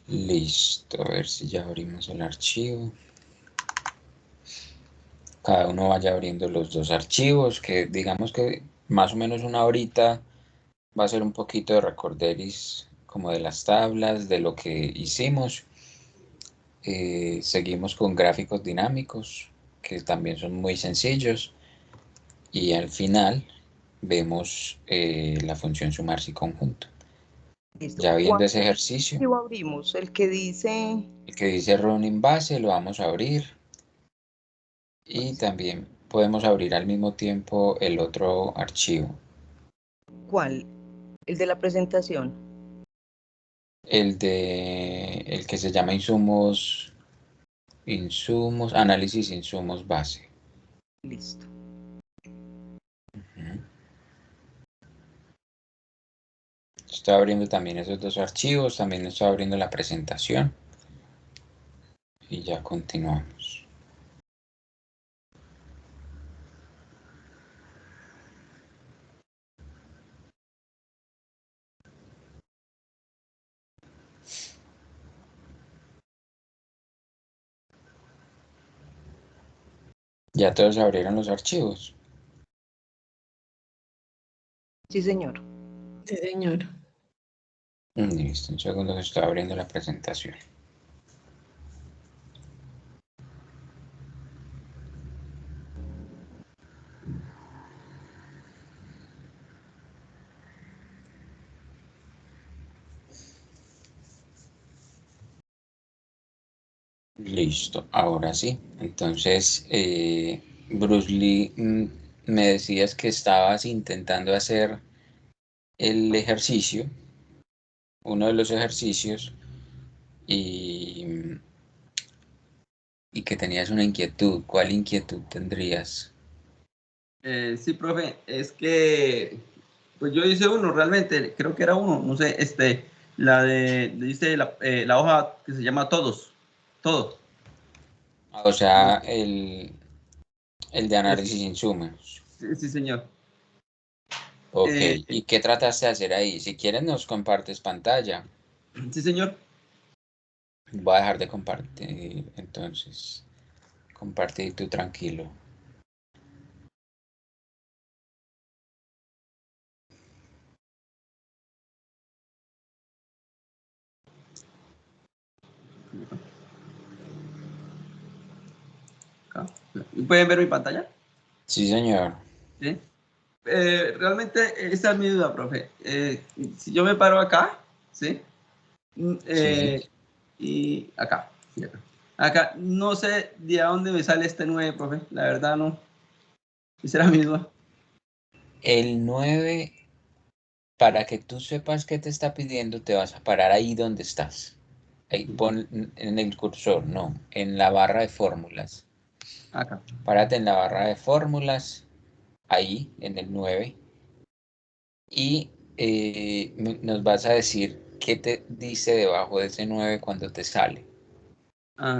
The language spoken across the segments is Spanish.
Listo, a ver si ya abrimos el archivo. Cada uno vaya abriendo los dos archivos, que digamos que más o menos una horita va a ser un poquito de recorderis como de las tablas, de lo que hicimos. Seguimos con gráficos dinámicos, que también son muy sencillos. Y al final vemos la función sumar y conjunto. Listo. Ya viendo ¿Cuál ese ejercicio, archivo abrimos? El que dice... el que dice running base lo vamos a abrir. Y también podemos abrir al mismo tiempo el otro archivo. ¿Cuál? El de la presentación. El que se llama análisis insumos base. Listo. Estoy abriendo también esos dos archivos, también estoy abriendo la presentación. Y ya continuamos. Ya todos abrieron los archivos. Sí, señor. Sí, señor. Listo, un segundo que estoy abriendo la presentación. Listo, ahora sí. Entonces, Bruce Lee, me decías que estabas intentando hacer el ejercicio, uno de los ejercicios, y, y que tenías una inquietud. ¿Cuál inquietud tendrías? Sí, profe, es que pues yo hice uno realmente, creo que era uno, no sé, dice la hoja que se llama todo. O sea, el de análisis insumos. Sí, sí, señor. Ok, Eh, ¿y qué trataste de hacer ahí? Si quieres nos compartes pantalla. sí, señor. Voy a dejar de compartir, entonces. Comparte tú tranquilo. Acá. ¿Pueden ver mi pantalla? Sí, señor. Sí. Realmente esa es mi duda, profe. Si yo me paro acá, ¿sí? Sí. Y acá, sí, acá. Acá, no sé de dónde me sale este 9, profe. La verdad, no. Esa era mi duda. El 9, para que tú sepas qué te está pidiendo, te vas a parar ahí donde estás. Ahí pon en el cursor, no, en la barra de fórmulas. Acá. Párate en la barra de fórmulas, ahí, en el 9, y nos vas a decir qué te dice debajo de ese 9 cuando te sale.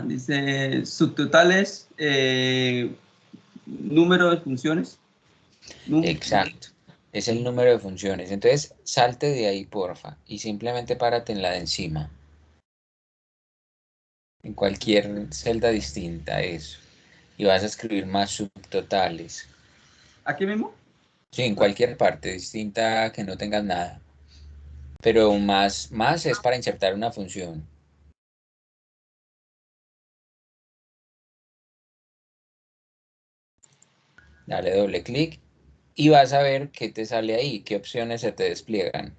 Dice subtotales, número de funciones. Exacto. Es el número de funciones. Entonces, salte de ahí, porfa, y simplemente párate en la de encima. En cualquier celda distinta, eso. Y vas a escribir más subtotales. ¿Aquí mismo? Sí, en cualquier parte distinta que no tengas nada. Pero más es para insertar una función. Dale doble clic y vas a ver qué te sale ahí, qué opciones se te despliegan.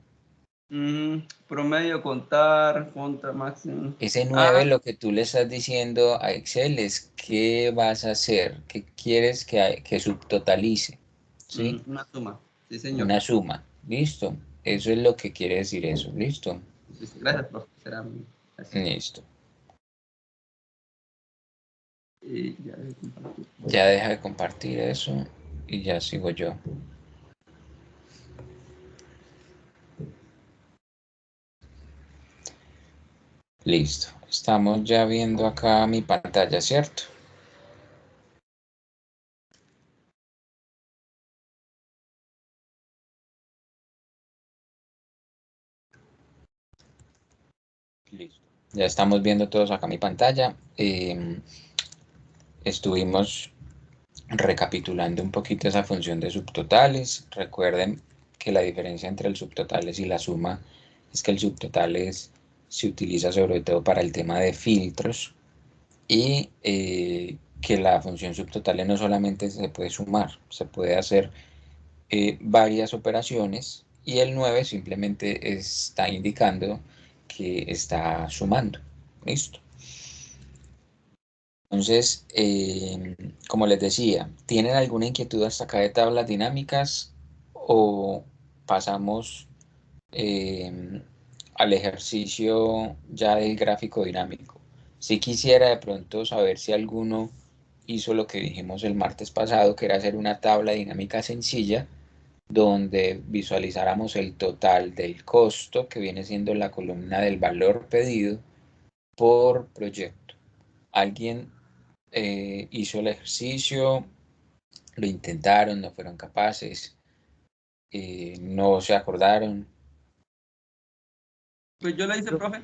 Promedio, contra máximo. Ese 9 lo que tú le estás diciendo a Excel es qué vas a hacer, qué quieres que subtotalice. ¿Sí? Una suma. Sí, señor. Una suma. ¿Listo? Eso es lo que quiere decir eso. ¿Listo? Listo. Gracias, profe. Será muy... Gracias. Listo. Ya debe compartir. Ya deja de compartir eso y ya sigo yo. Listo. Estamos ya viendo acá mi pantalla, ¿cierto? Listo. Ya estamos viendo todos acá mi pantalla. Estuvimos recapitulando un poquito esa función de subtotales. Recuerden que la diferencia entre el subtotales y la suma es que el subtotales se utiliza sobre todo para el tema de filtros y que la función subtotales no solamente se puede sumar, se puede hacer varias operaciones y el 9 simplemente está indicando que está sumando. ¿Listo? Entonces, como les decía, ¿tienen alguna inquietud hasta acá de tablas dinámicas o pasamos eh, al ejercicio ya del gráfico dinámico? Si quisiera de pronto saber si alguno hizo lo que dijimos el martes pasado, que era hacer una tabla dinámica sencilla donde visualizáramos el total del costo, que viene siendo la columna del valor pedido por proyecto. ¿Alguien hizo el ejercicio? ¿Lo intentaron? ¿No fueron capaces? ¿No se acordaron? Pues yo la hice, profe.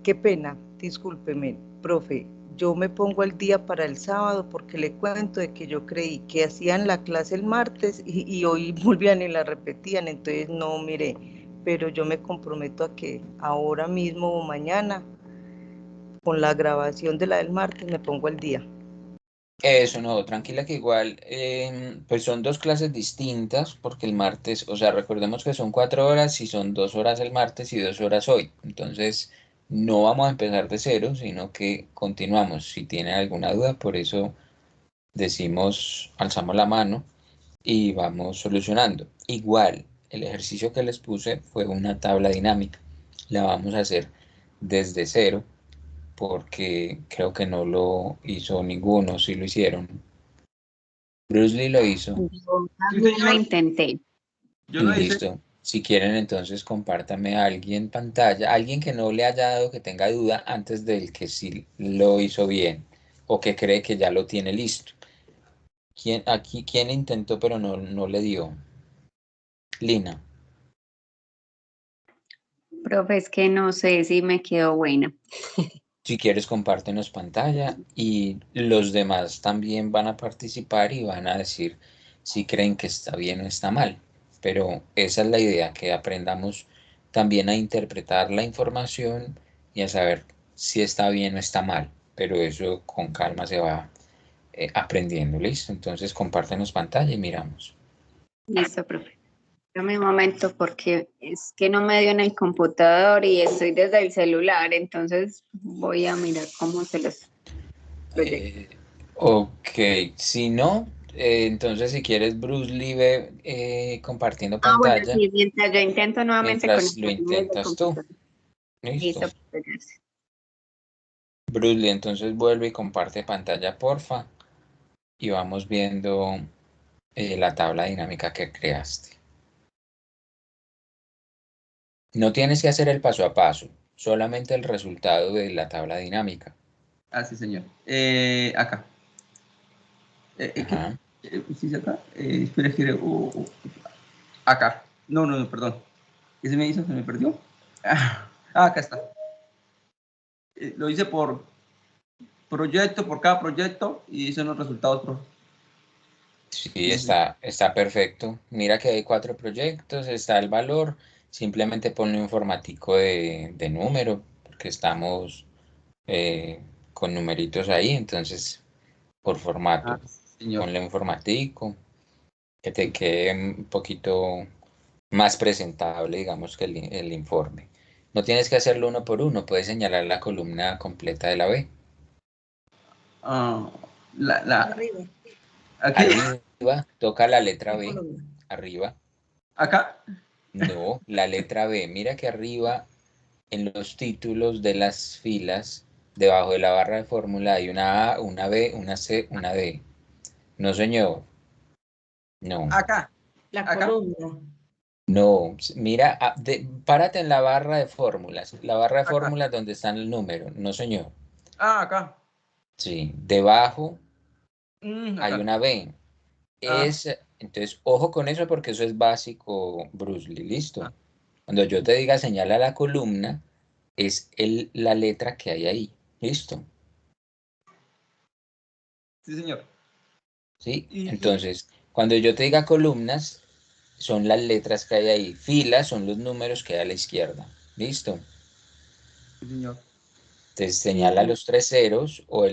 Qué pena, discúlpeme, profe. Yo me pongo al día para el sábado porque le cuento de que yo creí que hacían la clase el martes y hoy volvían y la repetían, entonces no miré, pero yo me comprometo a que ahora mismo o mañana con la grabación de la del martes me pongo al día. Eso no, tranquila que igual, pues son dos clases distintas porque el martes, o sea, recordemos que son 4 horas y son 2 horas el martes y 2 horas hoy. Entonces, no vamos a empezar de cero, sino que continuamos. Si tienen alguna duda, por eso decimos, alzamos la mano y vamos solucionando. Igual, el ejercicio que les puse fue una tabla dinámica. La vamos a hacer desde cero porque creo que no lo hizo ninguno, si lo hicieron. Bruce Lee lo hizo. Yo Sí, también lo señor. intenté. Yo lo hice. Listo. Si quieren, entonces compártame a alguien pantalla, alguien que no le haya dado, que tenga duda antes del que sí lo hizo bien o que cree que ya lo tiene listo. ¿Quién intentó pero no le dio? Lina. Profe, es que no sé si me quedó buena. Si quieres, compártenos pantalla y los demás también van a participar y van a decir si creen que está bien o está mal. Pero esa es la idea, que aprendamos también a interpretar la información y a saber si está bien o está mal. Pero eso con calma se va aprendiendo, ¿listo? Entonces compártenos pantalla y miramos. Listo, profe. Dame un momento porque es que no me dio en el computador y estoy desde el celular, entonces voy a mirar cómo se los proyecto. Ok, si no, entonces si quieres, Bruce Lee ve compartiendo Ah, bueno, pantalla sí, mientras yo intento nuevamente mientras lo conectarme desde el intentas tú. computador. Listo. Listo, profe, gracias. Bruce Lee, entonces vuelve y comparte pantalla, porfa, y vamos viendo la tabla dinámica que creaste. No tienes que hacer el paso a paso, solamente el resultado de la tabla dinámica. Ah, sí, señor. Acá. Ajá. ¿Sí es acá? Espera. Acá. No, perdón. ¿Qué se me hizo? ¿Se me perdió? Acá está. Lo hice por proyecto, por cada proyecto, y hice los resultados, profe. Sí, está perfecto. Mira que hay 4 proyectos, está el valor, simplemente ponle un formatico de número, porque estamos con numeritos ahí, entonces por Ah, formato, señor. ponle un formatico que te quede un poquito más presentable, digamos, que el informe. No tienes que hacerlo uno por uno, puedes señalar la columna completa de la B. Ah, Arriba, aquí, Arriba, toca la letra ¿qué B, columna? arriba. acá. No, la letra B. Mira que arriba, en los títulos de las filas, debajo de la barra de fórmula hay una A, una B, una C, una D. No, señor. No. Acá. La Acá. columna. No, mira, párate en la barra de fórmulas. La barra de Acá. fórmulas donde está el número. No, señor. Acá. Sí, debajo hay Acá. una B. Ah, Entonces, ojo con eso porque eso es básico, Bruce Lee. ah, Listo. Cuando yo te diga señala la columna, es la letra que hay ahí. ¿Listo? Sí, señor. ¿Sí? Y Entonces, cuando yo te diga columnas, son las letras que hay ahí. Filas son los números que hay a la izquierda. ¿Listo? sí, señor. Entonces señala los 3 ceros o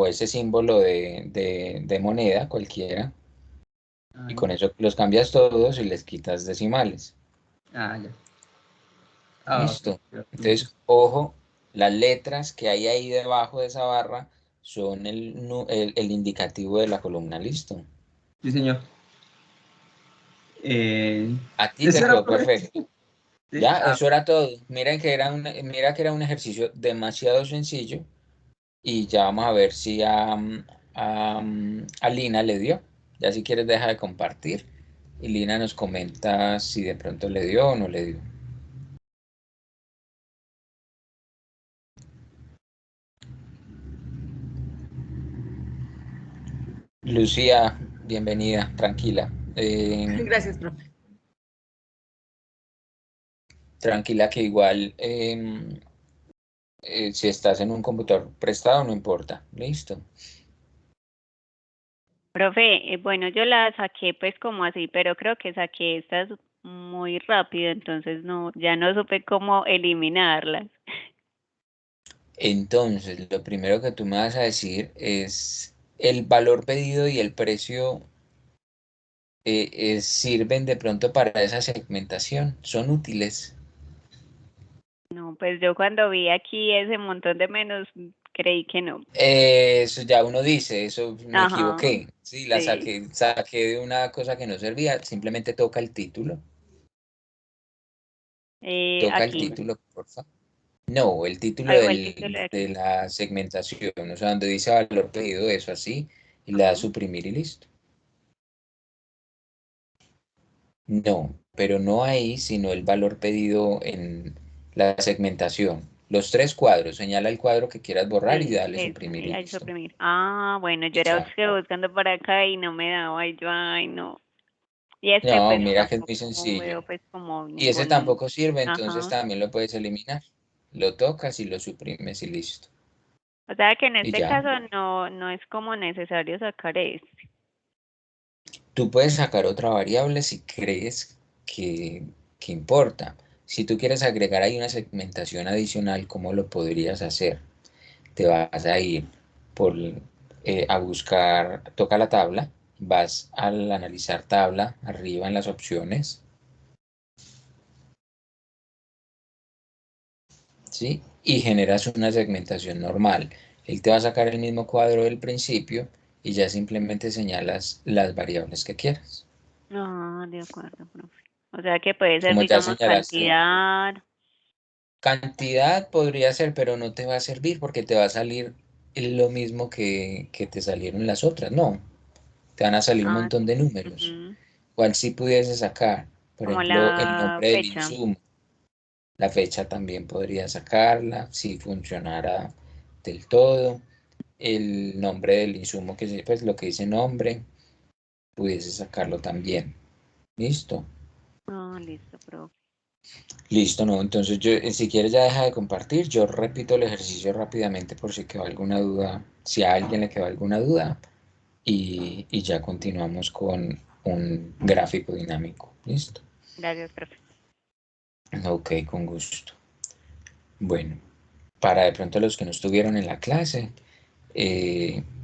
ese símbolo de moneda cualquiera. Y Ahí. con eso los cambias todos y les quitas decimales. Ah, ya. Ah, ok. ¿Listo? Entonces, ojo, las letras que hay ahí debajo de esa barra son el indicativo de la columna. ¿Listo? Sí, señor. A ti te ¿Eso era, quedó profe? perfecto. Sí. Ya, Ah, eso era todo. Mira que era un ejercicio demasiado sencillo y ya vamos a ver si a Lina le dio. Ya si quieres deja de compartir y Lina nos comenta si de pronto le dio o no le dio. Lucía, bienvenida, tranquila. Gracias, profe. Tranquila que igual si estás en un computador prestado no importa. Listo. Profe, bueno, yo la saqué pues como así, pero creo que saqué estas muy rápido, entonces no, ya no supe cómo eliminarlas. Entonces, lo primero que tú me vas a decir es el valor pedido y el precio sirven de pronto para esa segmentación, son útiles. No, pues yo cuando vi aquí ese montón de menos, creí que no. Eso ya uno dice, eso me Ajá, equivoqué. Sí, la sí. saqué de una cosa que no servía, simplemente toca el título. Toca el Aquí, título, por favor. No, el título o el título de de aquí. la segmentación, o sea, donde dice valor pedido, eso así, y le da Ajá. suprimir y listo. No, pero no ahí, sino el valor pedido en la segmentación. Los 3 cuadros, señala el cuadro que quieras borrar y dale Eso, suprimir y y ahí listo. suprimir. Ah, bueno, yo Y era ya. buscando por acá y no me daba, y yo, ay, no. Y este No, pues mira que es muy tampoco sencillo. veo pues como Y ese ningún, tampoco sirve, entonces ajá. también lo puedes eliminar. Lo tocas y lo suprimes y listo. O sea que en Y este ya. caso no es como necesario sacar este. Tú puedes sacar otra variable si crees que, que importa. Si tú quieres agregar ahí una segmentación adicional, ¿cómo lo podrías hacer? Te vas a ir a buscar, toca la tabla, vas al analizar tabla, arriba en las opciones, ¿sí? Y generas una segmentación normal. Él te va a sacar el mismo cuadro del principio y ya simplemente señalas las variables que quieras. Ah, de acuerdo, profe. O sea que puede ser, Como ya digamos, señalaste, cantidad. cantidad podría ser, pero no te va a servir porque te va a salir lo mismo que te salieron las otras. No, te van a salir un Ah, montón sí. de números. Ujú. ¿Cuál sí pudiese sacar? Por Como ejemplo, el la nombre del fecha. insumo. La fecha también podría sacarla si funcionara del todo. El nombre del insumo, pues lo que dice nombre, pudiese sacarlo también. ¿Listo? Ah, listo, profe. Listo, ¿no? Entonces yo, si quieres ya deja de compartir, yo repito el ejercicio rápidamente por si quedó alguna duda, si a alguien le quedó alguna duda, y ya continuamos con un gráfico dinámico. ¿Listo? Gracias, profe. Ok, con gusto. Bueno, para de pronto los que no estuvieron en la clase,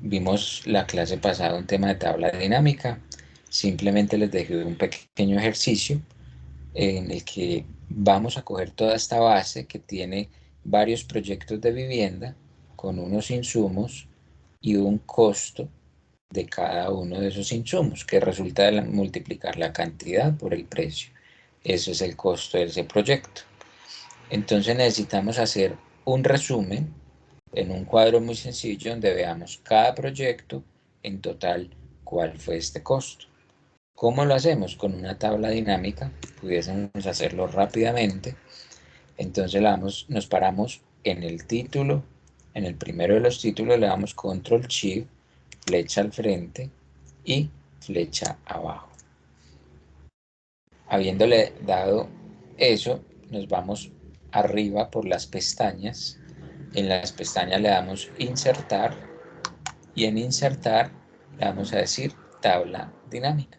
vimos la clase pasada un tema de tabla dinámica. Simplemente les dejé un pequeño ejercicio en el que vamos a coger toda esta base que tiene varios proyectos de vivienda con unos insumos y un costo de cada uno de esos insumos, que resulta de multiplicar la cantidad por el precio. Ese es el costo de ese proyecto. Entonces necesitamos hacer un resumen en un cuadro muy sencillo donde veamos cada proyecto en total cuál fue este costo. ¿Cómo lo hacemos? Con una tabla dinámica, pudiésemos hacerlo rápidamente. Entonces nos paramos en el título, en el primero de los títulos le damos Control Shift, flecha al frente y flecha abajo. Habiéndole dado eso, nos vamos arriba por las pestañas. En las pestañas le damos insertar y en insertar le vamos a decir tabla dinámica.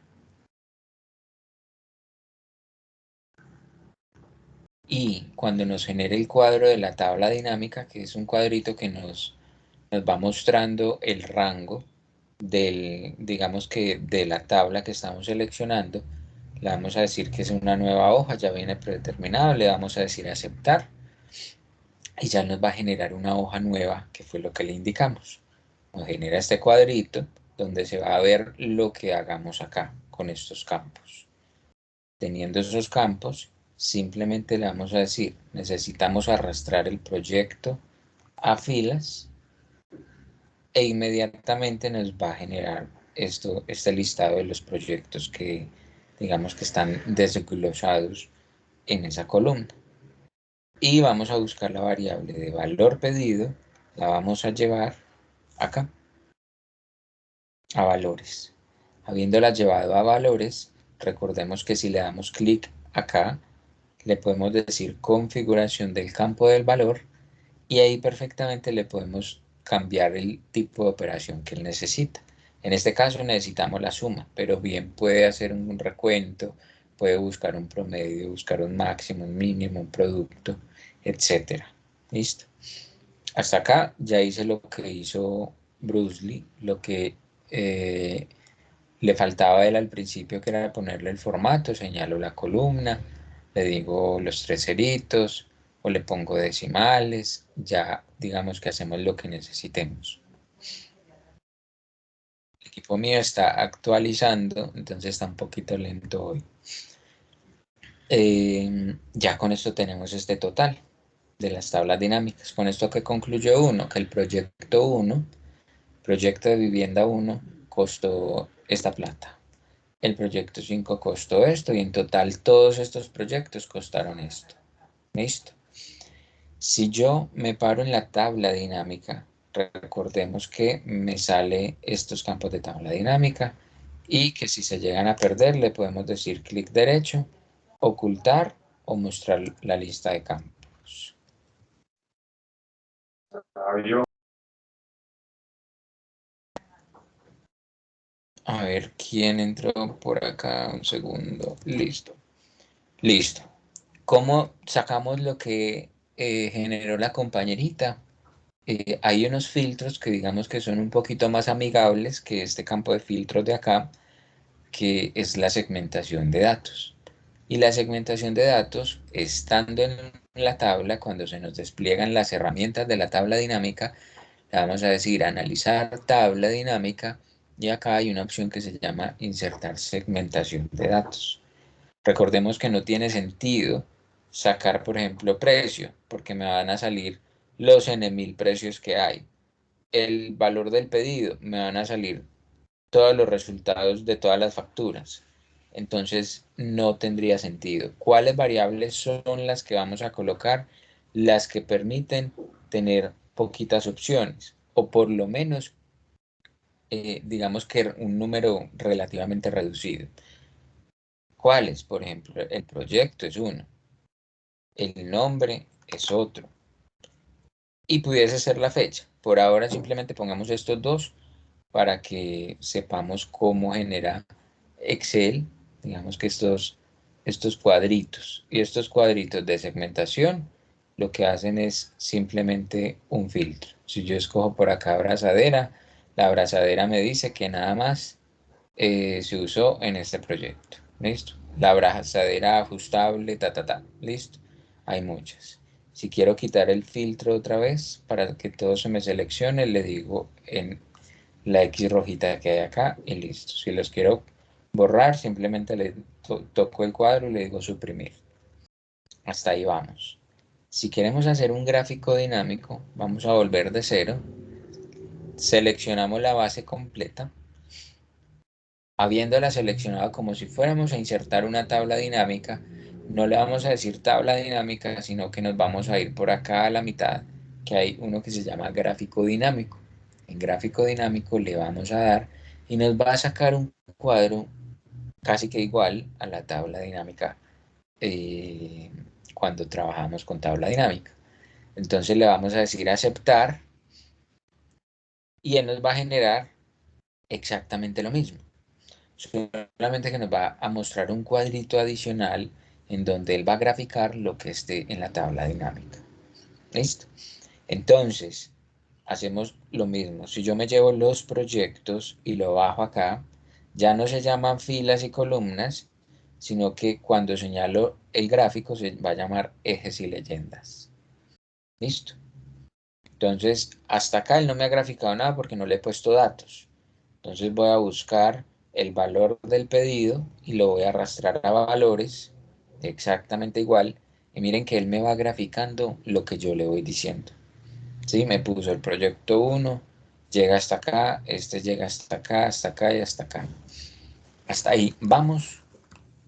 Y cuando nos genere el cuadro de la tabla dinámica, que es un cuadrito que nos va mostrando el rango digamos que de la tabla que estamos seleccionando, le vamos a decir que es una nueva hoja, ya viene predeterminado, le vamos a decir aceptar y ya nos va a generar una hoja nueva, que fue lo que le indicamos. Nos genera este cuadrito donde se va a ver lo que hagamos acá con estos campos. Teniendo esos campos, simplemente le vamos a decir, necesitamos arrastrar el proyecto a filas e inmediatamente nos va a generar este listado de los proyectos que digamos que están desglosados en esa columna. Y vamos a buscar la variable de valor pedido, la vamos a llevar acá, a valores. Habiéndola llevado a valores, recordemos que si le damos clic acá, le podemos decir configuración del campo del valor y ahí perfectamente le podemos cambiar el tipo de operación que él necesita. En este caso necesitamos la suma, pero bien puede hacer un recuento, puede buscar un promedio, buscar un máximo, un mínimo, un producto, etc. ¿Listo? Hasta acá ya hice lo que hizo Bruce Lee, lo que le faltaba a él al principio, que era ponerle el formato, señalo la columna, le digo los tres ceritos o le pongo decimales, ya digamos que hacemos lo que necesitemos. El equipo mío está actualizando, entonces está un poquito lento hoy. Ya con esto tenemos este total de las tablas dinámicas. Con esto que concluyó uno, que el proyecto 1, proyecto de vivienda 1, costó esta plata. El proyecto 5 costó esto y en total todos estos proyectos costaron esto. ¿Listo? Si yo me paro en la tabla dinámica, recordemos que me sale estos campos de tabla dinámica y que si se llegan a perder le podemos decir clic derecho, ocultar o mostrar la lista de campos. A ver quién entró por acá, un segundo. Listo. Listo. ¿Cómo sacamos lo que generó la compañerita? Hay unos filtros que digamos que son un poquito más amigables que este campo de filtros de acá, que es la segmentación de datos. Y la segmentación de datos, estando en la tabla, cuando se nos despliegan las herramientas de la tabla dinámica, le vamos a decir analizar tabla dinámica y acá hay una opción que se llama insertar segmentación de datos. Recordemos que no tiene sentido sacar, por ejemplo, precio, porque me van a salir los N1000 precios que hay. El valor del pedido, me van a salir todos los resultados de todas las facturas. Entonces no tendría sentido. ¿Cuáles variables son las que vamos a colocar? Las que permiten tener poquitas opciones o por lo menos digamos que un número relativamente reducido. ¿Cuáles? Por ejemplo, el proyecto es uno, el nombre es otro y pudiese ser la fecha. Por ahora simplemente pongamos estos dos para que sepamos cómo genera Excel, digamos que estos cuadritos y estos cuadritos de segmentación lo que hacen es simplemente un filtro. Si yo escojo por acá abrazadera, la abrazadera me dice que nada más se usó en este proyecto. ¿Listo? La abrazadera ajustable, ¿listo? Hay muchas. Si quiero quitar el filtro otra vez para que todo se me seleccione, le digo en la X rojita que hay acá y listo. Si los quiero borrar, simplemente le toco el cuadro y le digo suprimir. Hasta ahí vamos. Si queremos hacer un gráfico dinámico, vamos a volver de cero. Seleccionamos la base completa. Habiéndola seleccionado como si fuéramos a insertar una tabla dinámica, no le vamos a decir tabla dinámica, sino que nos vamos a ir por acá a la mitad, que hay uno que se llama gráfico dinámico. En gráfico dinámico le vamos a dar y nos va a sacar un cuadro casi que igual a la tabla dinámica cuando trabajamos con tabla dinámica. Entonces le vamos a decir aceptar y él nos va a generar exactamente lo mismo. Solamente que nos va a mostrar un cuadrito adicional en donde él va a graficar lo que esté en la tabla dinámica. ¿Listo? Entonces, hacemos lo mismo. Si yo me llevo los proyectos y lo bajo acá, ya no se llaman filas y columnas, sino que cuando señalo el gráfico se va a llamar ejes y leyendas. ¿Listo? Entonces, hasta acá él no me ha graficado nada porque no le he puesto datos. Entonces voy a buscar el valor del pedido y lo voy a arrastrar a valores exactamente igual. Y miren que él me va graficando lo que yo le voy diciendo. ¿Sí? Me puso el proyecto 1, llega hasta acá, este llega hasta acá y hasta acá. Hasta ahí vamos.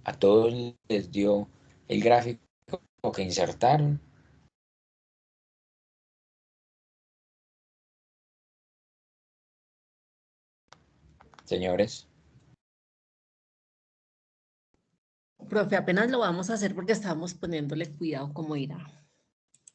A todos les dio el gráfico que insertaron. Señores. Profe, apenas lo vamos a hacer porque estamos poniéndole cuidado cómo irá.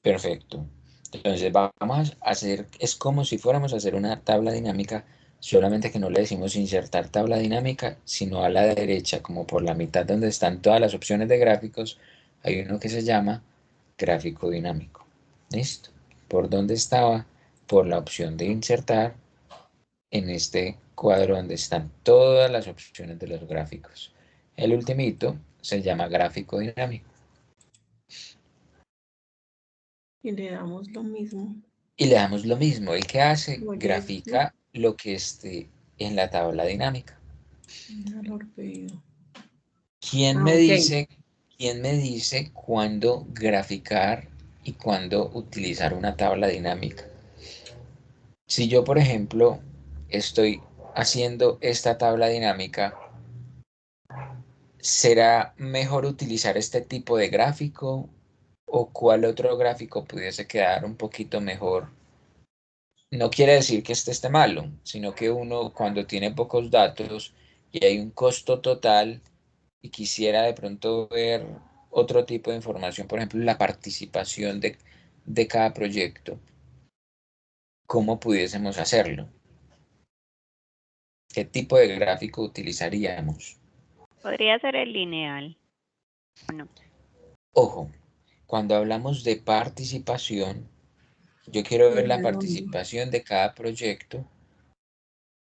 Perfecto. Entonces vamos a hacer, es como si fuéramos a hacer una tabla dinámica, solamente que no le decimos insertar tabla dinámica, sino a la derecha, como por la mitad donde están todas las opciones de gráficos, hay uno que se llama gráfico dinámico. ¿Listo? ¿Por dónde estaba? Por la opción de insertar en este cuadro donde están todas las opciones de los gráficos. El ultimito se llama gráfico dinámico. Y le damos lo mismo. Y le damos lo mismo. ¿El que hace? Oye, Grafica lo que esté en la tabla dinámica. valor pedido. ¿Quién me dice cuándo graficar y cuándo utilizar una tabla dinámica? Si yo, por ejemplo, estoy haciendo esta tabla dinámica, ¿será mejor utilizar este tipo de gráfico o cuál otro gráfico pudiese quedar un poquito mejor? No quiere decir que este esté malo, sino que uno cuando tiene pocos datos y hay un costo total y quisiera de pronto ver otro tipo de información, por ejemplo, la participación de cada proyecto, ¿cómo pudiésemos hacerlo? ¿Qué tipo de gráfico utilizaríamos? Podría ser el lineal. No. Ojo, cuando hablamos de participación, yo quiero ver la participación de cada proyecto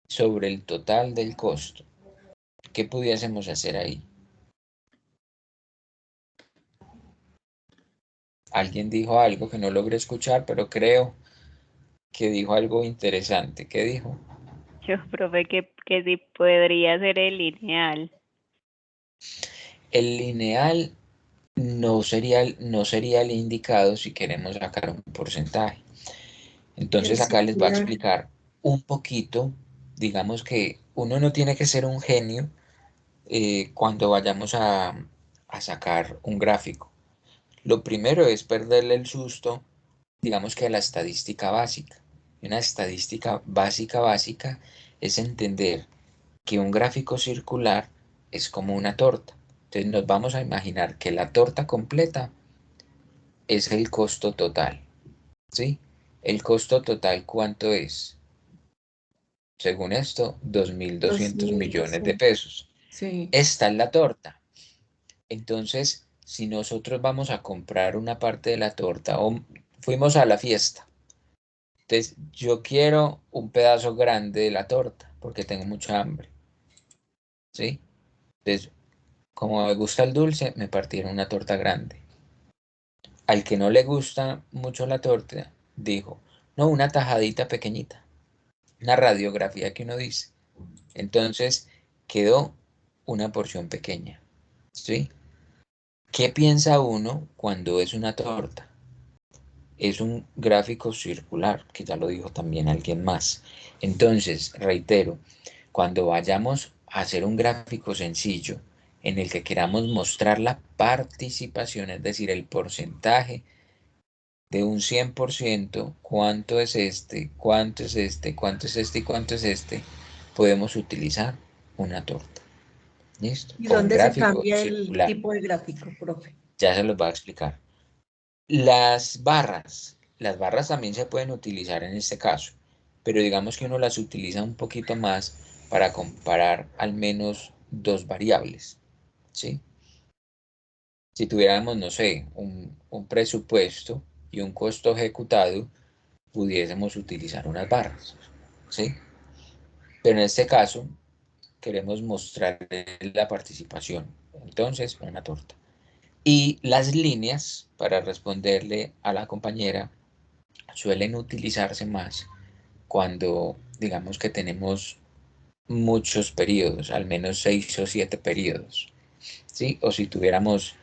sobre el total del costo. ¿Qué pudiésemos hacer ahí? Alguien dijo algo que no logré escuchar, pero creo que dijo algo interesante. ¿Qué dijo? Yo, profe, que sí podría ser el lineal. El lineal no sería el indicado si queremos sacar un porcentaje. Entonces acá les voy a explicar un poquito. Digamos que uno no tiene que ser un genio cuando vayamos a sacar un gráfico. Lo primero es perderle el susto, digamos que a la estadística básica. Una estadística básica es entender que un gráfico circular es como una torta. Entonces nos vamos a imaginar que la torta completa es el costo total, ¿sí? El costo total, ¿cuánto es? Según esto, 2.200 millones de pesos. Sí. Esta es la torta. Entonces, si nosotros vamos a comprar una parte de la torta o fuimos a la fiesta, entonces yo quiero un pedazo grande de la torta porque tengo mucha hambre, ¿sí? Entonces, como me gusta el dulce, me partieron una torta grande. Al que no le gusta mucho la torta, dijo, no, una tajadita pequeñita, una radiografía que uno dice. Entonces, quedó una porción pequeña, ¿sí? ¿Qué piensa uno cuando es una torta? Es un gráfico circular, que ya lo dijo también alguien más. Entonces, reitero, cuando vayamos a hacer un gráfico sencillo en el que queramos mostrar la participación, es decir, el porcentaje de un 100%, cuánto es este, cuánto es este, cuánto es este y cuánto es este, podemos utilizar una torta. ¿Listo? ¿Y Con dónde se gráfico cambia el circular. tipo de gráfico, profe? Ya se los va a explicar. Las barras también se pueden utilizar en este caso, pero digamos que uno las utiliza un poquito más para comparar al menos dos variables, ¿sí? Si tuviéramos, no sé, un presupuesto y un costo ejecutado, pudiésemos utilizar unas barras, ¿sí? Pero en este caso, queremos mostrar la participación, entonces una torta. Y las líneas, para responderle a la compañera, suelen utilizarse más cuando digamos que tenemos muchos periodos, al menos 6 o 7 periodos, ¿sí? O si tuviéramos,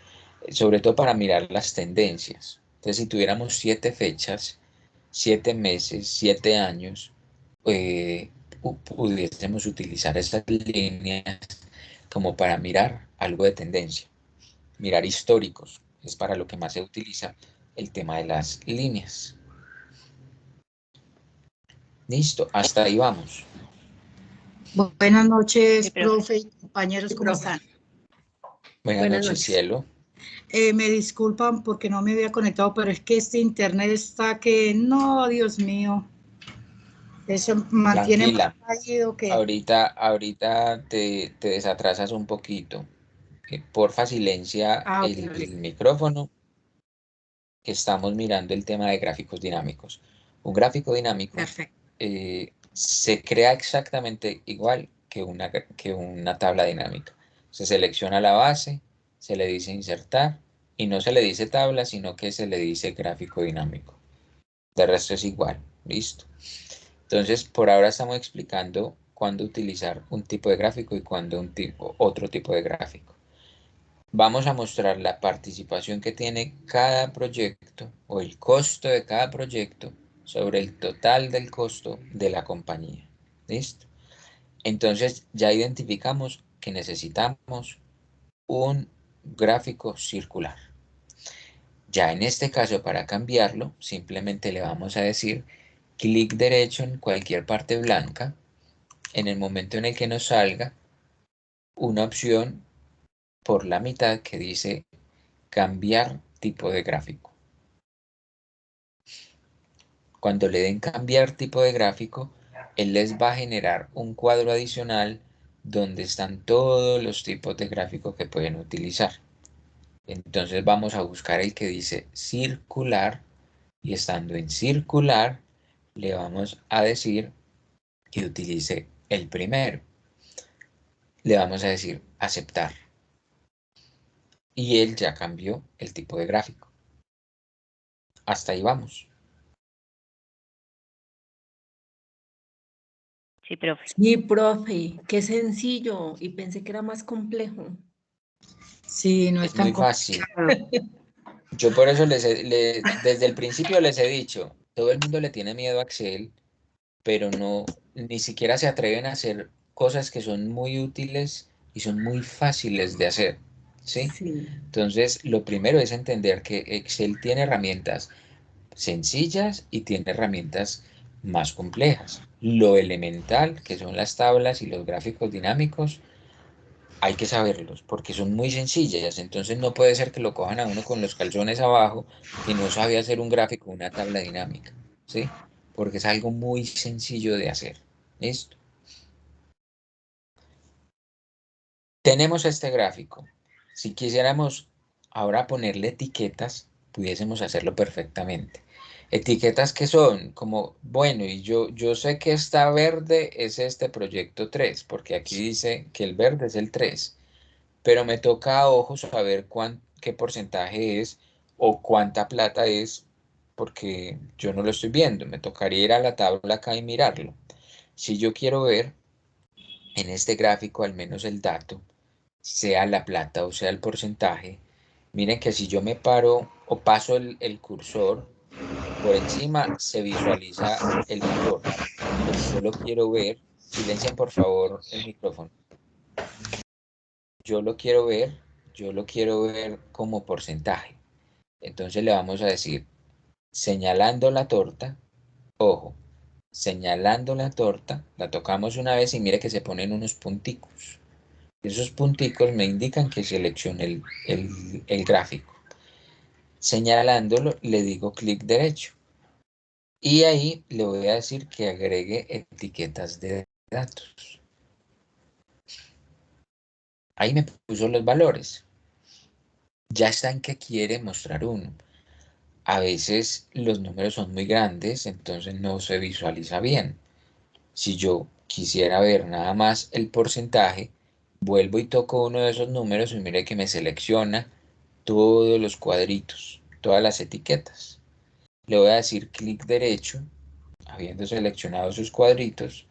sobre todo para mirar las tendencias. Entonces, si tuviéramos 7 fechas, 7 meses, 7 años, pudiésemos utilizar esas líneas como para mirar algo de tendencia, mirar históricos, es para lo que más se utiliza el tema de las líneas. Listo, hasta ahí vamos. Buenas noches, Sí, profe. profe y compañeros, ¿cómo están? Buenas noches, cielo. Me disculpan porque no me había conectado, pero es que este internet está que, no, Dios mío, eso mantiene más Tranquila, fallido que... ahorita te desatrasas un poquito. Porfa, silencia Ah, ok, el micrófono, que estamos mirando el tema de gráficos dinámicos. Un gráfico dinámico perfecto. se crea exactamente igual que una tabla dinámica. Se selecciona la base, se le dice insertar, y no se le dice tabla, sino que se le dice gráfico dinámico. De resto es igual, listo. Entonces, por ahora estamos explicando cuándo utilizar un tipo de gráfico y cuándo otro tipo de gráfico. Vamos a mostrar la participación que tiene cada proyecto o el costo de cada proyecto sobre el total del costo de la compañía. ¿Listo? Entonces, ya identificamos que necesitamos un gráfico circular. Ya en este caso, para cambiarlo, simplemente le vamos a decir clic derecho en cualquier parte blanca. En el momento en el que nos salga una opción por la mitad que dice cambiar tipo de gráfico. Cuando le den cambiar tipo de gráfico, él les va a generar un cuadro adicional donde están todos los tipos de gráfico que pueden utilizar. Entonces vamos a buscar el que dice circular, y estando en circular le vamos a decir que utilice el primero. Le vamos a decir aceptar. Y él ya cambió el tipo de gráfico. Hasta ahí vamos. Sí, profe. Sí, profe, qué sencillo. Y pensé que era más complejo. Sí, no es Es tan muy fácil. complicado. Yo por eso desde el principio les he dicho, todo el mundo le tiene miedo a Excel, pero no, ni siquiera se atreven a hacer cosas que son muy útiles y son muy fáciles de hacer, ¿sí? Sí. Entonces, lo primero es entender que Excel tiene herramientas sencillas y tiene herramientas más complejas. Lo elemental, que son las tablas y los gráficos dinámicos, hay que saberlos porque son muy sencillas. Entonces no puede ser que lo cojan a uno con los calzones abajo que no sabe hacer un gráfico, una tabla dinámica, ¿sí? Porque es algo muy sencillo de hacer. ¿Listo? Tenemos este gráfico. Si quisiéramos ahora ponerle etiquetas, pudiésemos hacerlo perfectamente. Etiquetas que son como, bueno, y yo sé que esta verde es este proyecto 3 porque aquí dice que el verde es el 3, pero me toca a ojo saber qué porcentaje es o cuánta plata es, porque yo no lo estoy viendo. Me tocaría ir a la tabla acá y mirarlo. Si yo quiero ver en este gráfico al menos el dato, sea la plata o sea el porcentaje, miren que si yo me paro o paso el cursor por encima, se visualiza el valor, pero yo lo quiero ver. Silencien por favor el micrófono. Yo lo quiero ver, yo lo quiero ver como porcentaje. Entonces le vamos a decir, señalando la torta, ojo, señalando la torta, la tocamos una vez y mire que se ponen unos punticos. Esos punticos me indican que seleccione el gráfico. Señalándolo, le digo clic derecho. Y ahí le voy a decir que agregue etiquetas de datos. Ahí me puso los valores. Ya está en que quiere mostrar uno. A veces los números son muy grandes, entonces no se visualiza bien. Si yo quisiera ver nada más el porcentaje, vuelvo y toco uno de esos números y mire que me selecciona todos los cuadritos, todas las etiquetas. Le voy a decir clic derecho, habiendo seleccionado sus cuadritos,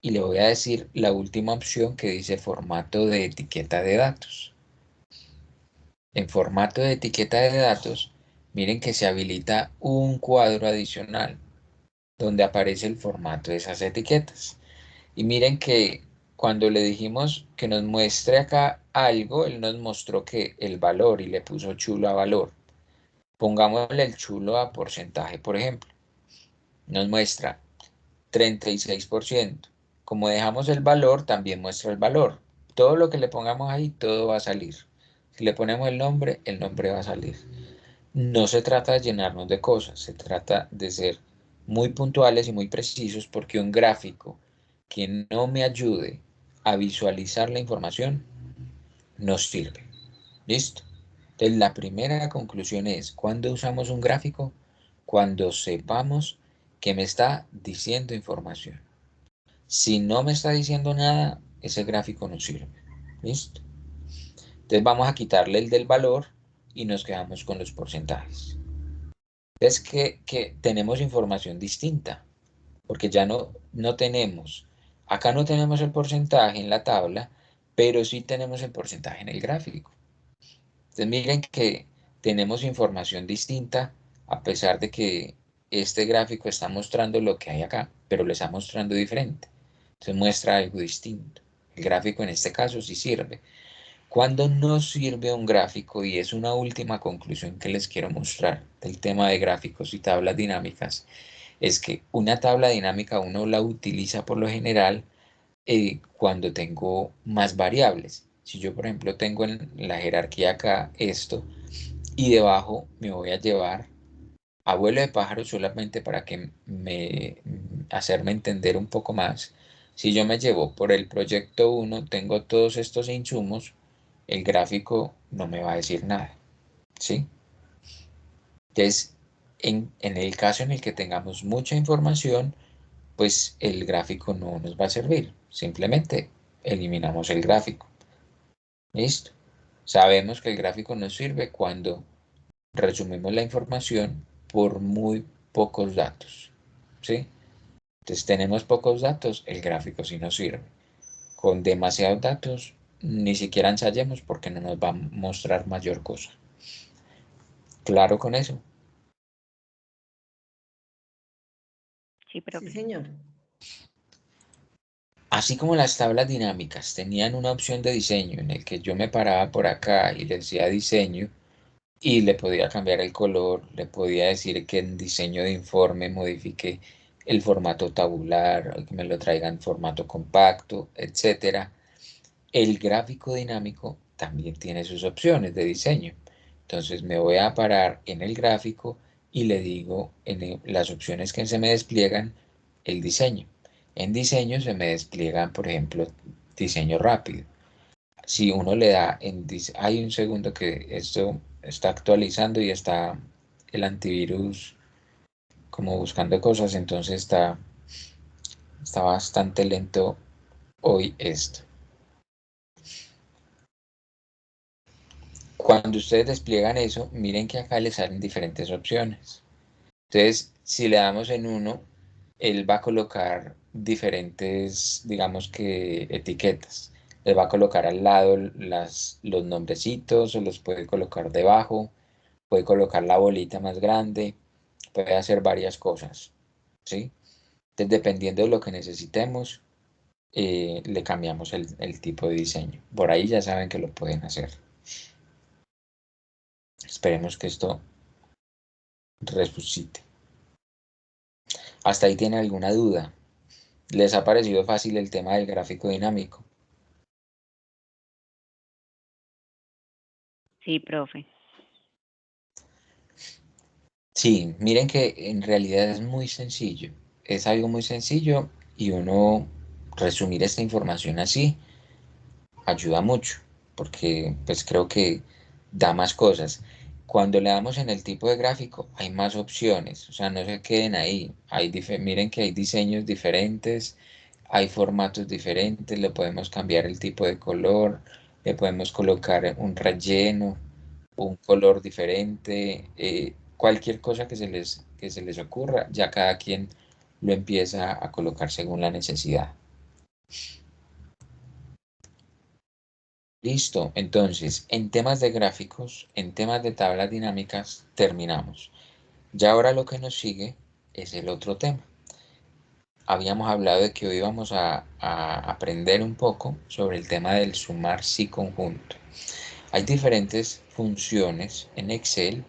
y le voy a decir la última opción que dice formato de etiqueta de datos. En formato de etiqueta de datos, miren que se habilita un cuadro adicional donde aparece el formato de esas etiquetas. Y miren que cuando le dijimos que nos muestre acá algo, él nos mostró que el valor y le puso chulo a valor. Pongámosle el chulo a porcentaje, por ejemplo. Nos muestra 36%. Como dejamos el valor, también muestra el valor. Todo lo que le pongamos ahí, todo va a salir. Si le ponemos el nombre va a salir. No se trata de llenarnos de cosas, se trata de ser muy puntuales y muy precisos porque un gráfico que no me ayude a visualizar la información no sirve. ¿Listo? Entonces la primera conclusión es, ¿cuándo usamos un gráfico? Cuando sepamos que me está diciendo información. Si no me está diciendo nada, ese gráfico no sirve. ¿Listo? Entonces vamos a quitarle el del valor y nos quedamos con los porcentajes. Es que tenemos información distinta, porque ya no tenemos, acá no tenemos el porcentaje en la tabla, pero sí tenemos el porcentaje en el gráfico. Entonces miren que tenemos información distinta, a pesar de que este gráfico está mostrando lo que hay acá, pero lo está mostrando diferente. Entonces muestra algo distinto. El gráfico en este caso sí sirve. Cuando no sirve un gráfico, y es una última conclusión que les quiero mostrar del tema de gráficos y tablas dinámicas, es que una tabla dinámica uno la utiliza por lo general cuando tengo más variables. Si yo, por ejemplo, tengo en la jerarquía acá esto, y debajo me voy a llevar a vuelo de pájaro solamente para que hacerme entender un poco más. Si yo me llevo por el proyecto 1, tengo todos estos insumos, el gráfico no me va a decir nada, ¿sí? Entonces, en el caso en el que tengamos mucha información, pues el gráfico no nos va a servir. Simplemente eliminamos el gráfico. ¿Listo? Sabemos que el gráfico nos sirve cuando resumimos la información por muy pocos datos, ¿sí? Entonces tenemos pocos datos, el gráfico sí nos sirve. Con demasiados datos, ni siquiera ensayemos porque no nos va a mostrar mayor cosa. ¿Claro con eso? Sí, Sí, profe. señor. Así como las tablas dinámicas tenían una opción de diseño en el que yo me paraba por acá y le decía diseño y le podía cambiar el color, le podía decir que en diseño de informe modifique el formato tabular, que me lo traiga en formato compacto, etc. El gráfico dinámico también tiene sus opciones de diseño. Entonces me voy a parar en el gráfico y le digo en las opciones que se me despliegan el diseño. En diseño se me despliegan, por ejemplo, diseño rápido. Si uno le da hay un segundo que esto está actualizando y está el antivirus como buscando cosas, entonces está bastante lento hoy esto. Cuando ustedes despliegan eso, miren que acá les salen diferentes opciones. Entonces, si le damos en uno, él va a colocar diferentes, digamos que etiquetas. Les va a colocar al lado los nombrecitos o los puede colocar debajo, puede colocar la bolita más grande, puede hacer varias cosas, ¿sí? Entonces, dependiendo de lo que necesitemos, le cambiamos el tipo de diseño. Por ahí ya saben que lo pueden hacer. Esperemos que esto resucite. ¿Hasta ahí tiene alguna duda? ¿Les ha parecido fácil el tema del gráfico dinámico? Sí, profe. Sí, miren que en realidad es muy sencillo. Es algo muy sencillo y uno resumir esta información así ayuda mucho, porque pues creo que da más cosas. Cuando le damos en el tipo de gráfico hay más opciones, o sea, no se queden ahí. Miren que hay diseños diferentes, hay formatos diferentes, le podemos cambiar el tipo de color, le podemos colocar un relleno, un color diferente, cualquier cosa que se les ocurra, ya cada quien lo empieza a colocar según la necesidad. Listo, entonces, en temas de gráficos, en temas de tablas dinámicas, terminamos. Ya ahora lo que nos sigue es el otro tema. Habíamos hablado de que hoy íbamos a aprender un poco sobre el tema del sumar sí conjunto. Hay diferentes funciones en Excel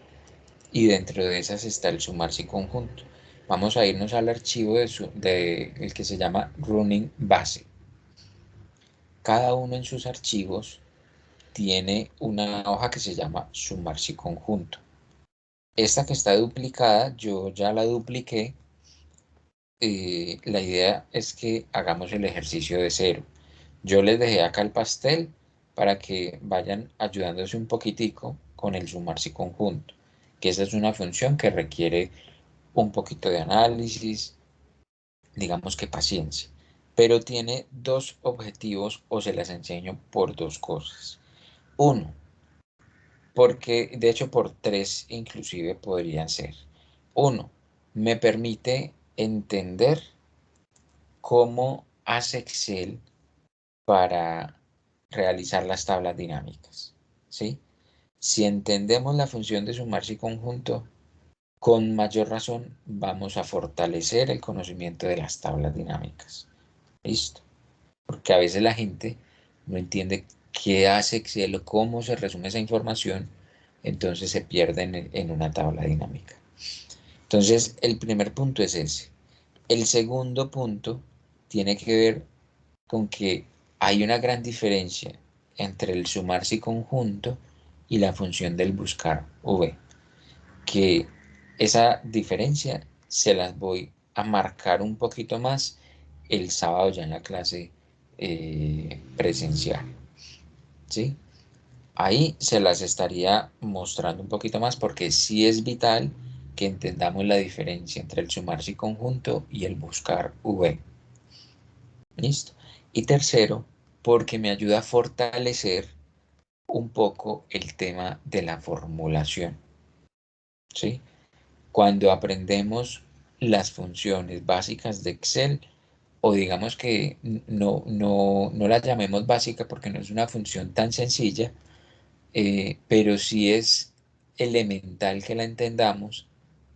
y dentro de esas está el sumar sí conjunto. Vamos a irnos al archivo el que se llama running base. Cada uno en sus archivos tiene una hoja que se llama sumar sí conjunto. Esta que está duplicada, yo ya la dupliqué. La idea es que hagamos el ejercicio de cero. Yo les dejé acá el pastel para que vayan ayudándose un poquitico con el sumar sí conjunto, que esa es una función que requiere un poquito de análisis, digamos que paciencia, pero tiene dos objetivos o se las enseño por dos cosas. Uno, porque de hecho por tres inclusive podrían ser. Uno, me permite entender cómo hace Excel para realizar las tablas dinámicas, ¿sí? Si entendemos la función de sumarse y conjunto, con mayor razón vamos a fortalecer el conocimiento de las tablas dinámicas. ¿Listo? Porque a veces la gente no entiende qué hace Excel o cómo se resume esa información, entonces se pierden en una tabla dinámica. Entonces, el primer punto es ese. El segundo punto tiene que ver con que hay una gran diferencia entre el sumarse y conjunto y la función del buscar v, que esa diferencia se las voy a marcar un poquito más el sábado ya en la clase presencial, ¿sí? Ahí se las estaría mostrando un poquito más porque sí es vital que entendamos la diferencia entre el sumarse y conjunto y el buscar v. ¿Listo? Y tercero, porque me ayuda a fortalecer un poco el tema de la formulación, ¿sí? Cuando aprendemos las funciones básicas de Excel, o digamos que no la llamemos básica porque no es una función tan sencilla, pero sí es elemental que la entendamos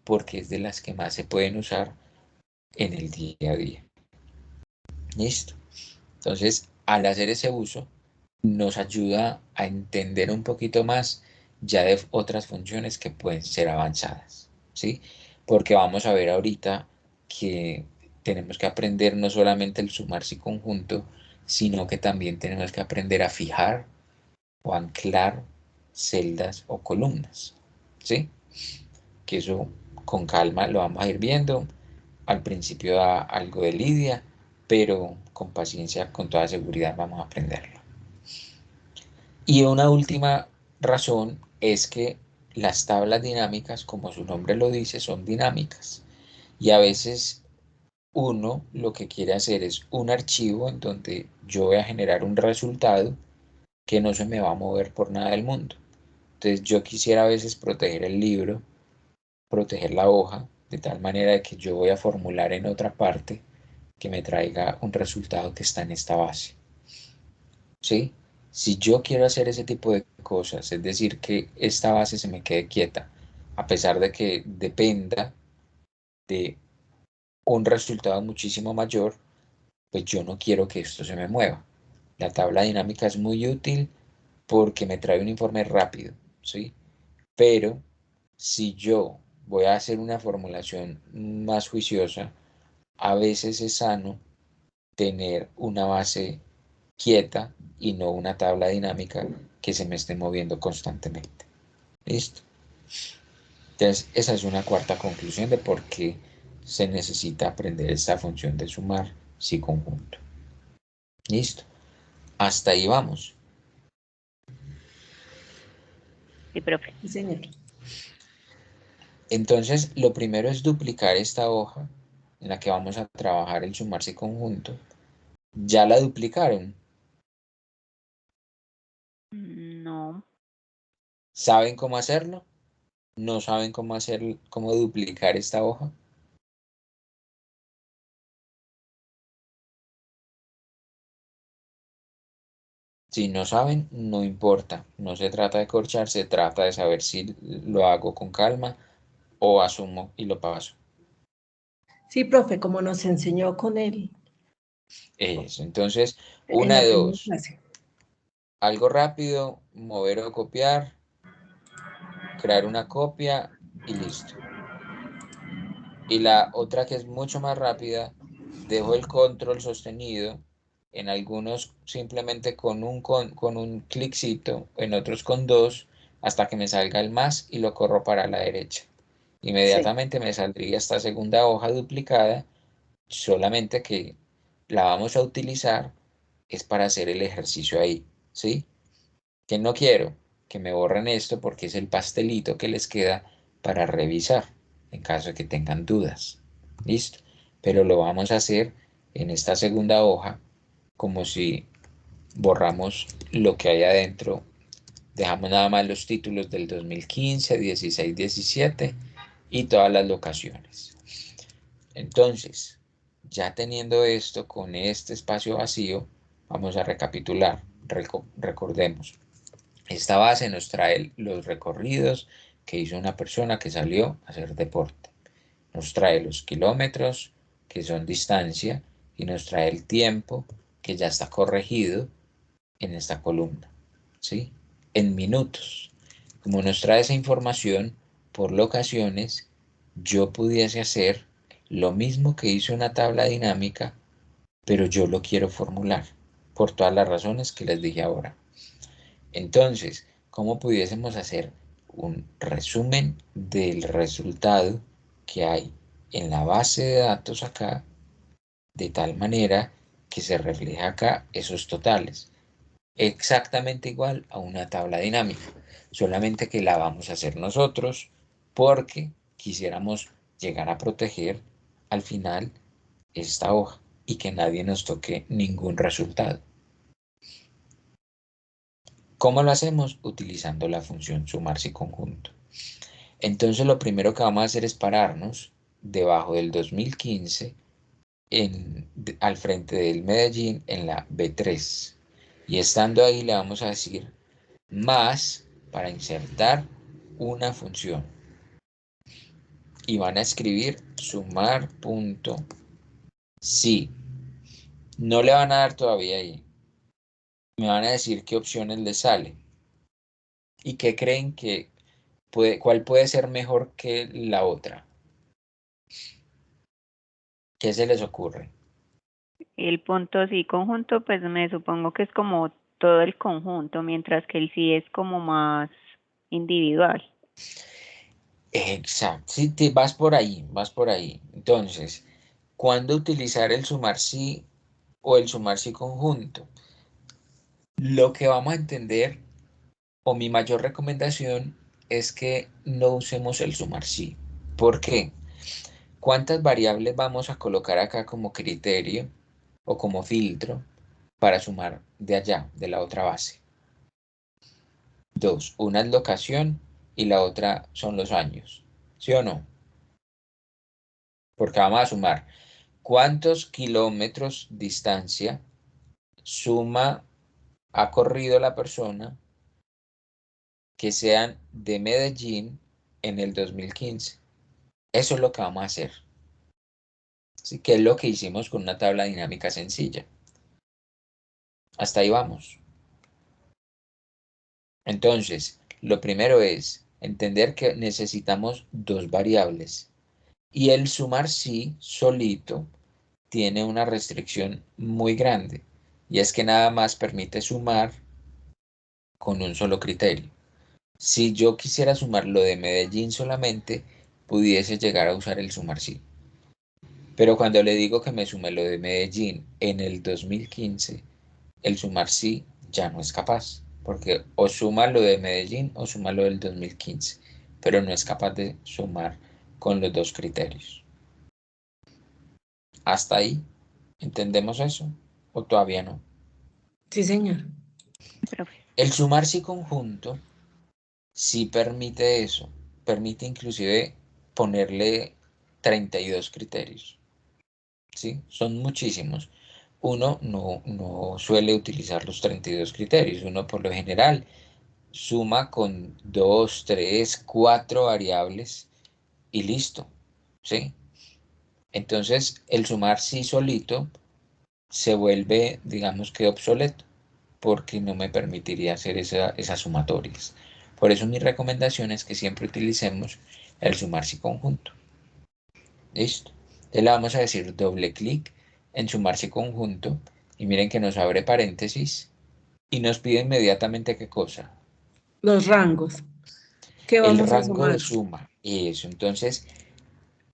porque es de las que más se pueden usar en el día a día. ¿Listo? Entonces, al hacer ese uso, nos ayuda a entender un poquito más ya de otras funciones que pueden ser avanzadas, ¿sí? Porque vamos a ver ahorita que tenemos que aprender no solamente el sumarse y conjunto, sino que también tenemos que aprender a fijar o anclar celdas o columnas, ¿sí? Que eso con calma lo vamos a ir viendo. Al principio da algo de lidia, pero con paciencia, con toda seguridad vamos a aprenderlo. Y una última razón es que las tablas dinámicas, como su nombre lo dice, son dinámicas. Y a veces uno lo que quiere hacer es un archivo en donde yo voy a generar un resultado que no se me va a mover por nada del mundo. Entonces yo quisiera a veces proteger el libro, proteger la hoja, de tal manera que yo voy a formular en otra parte que me traiga un resultado que está en esta base. ¿Sí? Si yo quiero hacer ese tipo de cosas, es decir, que esta base se me quede quieta, a pesar de que dependa de un resultado muchísimo mayor, pues yo no quiero que esto se me mueva. La tabla dinámica es muy útil porque me trae un informe rápido, ¿sí? Pero si yo voy a hacer una formulación más juiciosa, a veces es sano tener una base quieta y no una tabla dinámica que se me esté moviendo constantemente. ¿Listo? Entonces, esa es una cuarta conclusión de por qué se necesita aprender esta función de sumar si conjunto. Listo. Hasta ahí vamos. Sí, profe. Sí, señor. Entonces, lo primero es duplicar esta hoja en la que vamos a trabajar el sumar si conjunto. ¿Ya la duplicaron? No. ¿Saben cómo hacerlo? ¿No saben cómo duplicar esta hoja? Si no saben, no importa. No se trata de corchar, se trata de saber si lo hago con calma o asumo y lo paso. Sí, profe, como nos enseñó con él Eso. Entonces, en una la de primera dos. clase. Algo rápido, mover o copiar, crear una copia y listo. Y la otra que es mucho más rápida, dejo el control sostenido, en algunos simplemente con un cliccito, en otros con dos, hasta que me salga el más y lo corro para la derecha. Sí. Inmediatamente me saldría esta segunda hoja duplicada, solamente que la vamos a utilizar es para hacer el ejercicio ahí, ¿sí? Que no quiero que me borren esto porque es el pastelito que les queda para revisar en caso de que tengan dudas. ¿Listo? Pero lo vamos a hacer en esta segunda hoja como si borramos lo que hay adentro. Dejamos nada más los títulos del 2015, 16, 17 y todas las locaciones. Entonces, ya teniendo esto con este espacio vacío, vamos a recapitular. Recordemos. Esta base nos trae los recorridos que hizo una persona que salió a hacer deporte. Nos trae los kilómetros, que son distancia, y nos trae el tiempo, que ya está corregido en esta columna, ¿sí? En minutos. Como nos trae esa información por locaciones, yo pudiese hacer lo mismo que hizo una tabla dinámica, pero yo lo quiero formular, por todas las razones que les dije ahora. Entonces, ¿cómo pudiésemos hacer un resumen del resultado que hay en la base de datos acá, de tal manera que se refleja acá esos totales? Exactamente igual a una tabla dinámica, solamente que la vamos a hacer nosotros porque quisiéramos llegar a proteger al final esta hoja y que nadie nos toque ningún resultado. ¿Cómo lo hacemos? Utilizando la función sumar si conjunto. Entonces lo primero que vamos a hacer es pararnos debajo del 2015 al frente del Medellín en la B3. Y estando ahí le vamos a decir más para insertar una función. Y van a escribir sumar punto si. No le van a dar todavía ahí. Me van a decir qué opciones les sale. ¿Y qué creen que cuál puede ser mejor que la otra? ¿Qué se les ocurre? El punto sí conjunto, pues me supongo que es como todo el conjunto, mientras que el sí es como más individual. Exacto, sí, te vas por ahí, vas por ahí. Entonces, ¿cuándo utilizar el sumar sí o el sumar sí conjunto? Lo que vamos a entender, o mi mayor recomendación, es que no usemos el sumar sí. ¿Por qué? ¿Cuántas variables vamos a colocar acá como criterio o como filtro para sumar de allá, de la otra base? Dos, una es locación y la otra son los años. ¿Sí o no? Porque vamos a sumar cuántos kilómetros distancia ha corrido la persona que sean de Medellín en el 2015. Eso es lo que vamos a hacer. ¿Sí? Que es lo que hicimos con una tabla dinámica sencilla. Hasta ahí vamos. Entonces, lo primero es entender que necesitamos dos variables. Y el sumar sí solito tiene una restricción muy grande. Y es que nada más permite sumar con un solo criterio. Si yo quisiera sumar lo de Medellín solamente, pudiese llegar a usar el sumar sí. Pero cuando le digo que me sume lo de Medellín en el 2015, el sumar sí ya no es capaz, porque o suma lo de Medellín o suma lo del 2015, pero no es capaz de sumar con los dos criterios. ¿Hasta ahí entendemos eso o todavía no? Sí, señor. Profe. El sumar sí conjunto sí permite eso, permite inclusive ponerle 32 criterios, ¿sí? Son muchísimos. Uno no suele utilizar los 32 criterios, uno por lo general suma con 2, 3, 4 variables y listo, ¿sí? Entonces el sumar sí solito se vuelve, digamos que obsoleto, porque no me permitiría hacer esas sumatorias. Por eso mi recomendación es que siempre utilicemos el sumar sí conjunto. ¿Listo? Entonces le vamos a decir doble clic en sumar sí conjunto y miren que nos abre paréntesis y nos pide inmediatamente qué cosa. Los rangos. ¿Qué El vamos a rango de sumar? suma. Eso, entonces,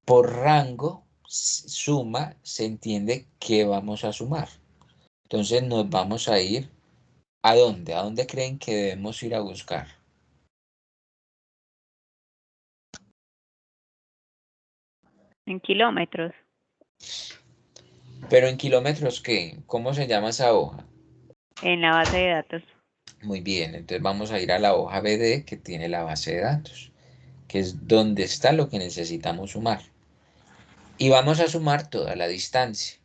por rango suma se entiende que vamos a sumar. Entonces nos vamos a ir ¿a dónde? ¿A dónde creen que debemos ir a buscar? En kilómetros. Pero en kilómetros, ¿qué? ¿Cómo se llama esa hoja? En la base de datos. Muy bien, entonces vamos a ir a la hoja BD que tiene la base de datos, que es donde está lo que necesitamos sumar. Y vamos a sumar toda la distancia.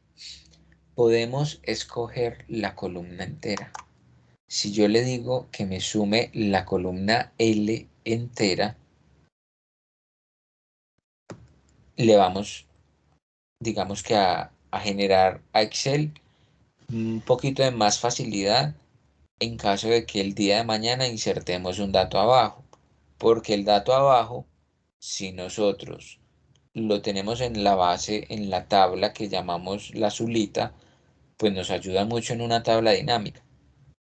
Podemos escoger la columna entera. Si yo le digo que me sume la columna L entera, le vamos, digamos que a generar a Excel un poquito de más facilidad en caso de que el día de mañana insertemos un dato abajo, porque el dato abajo, si nosotros lo tenemos en la base, en la tabla que llamamos la azulita, pues nos ayuda mucho en una tabla dinámica.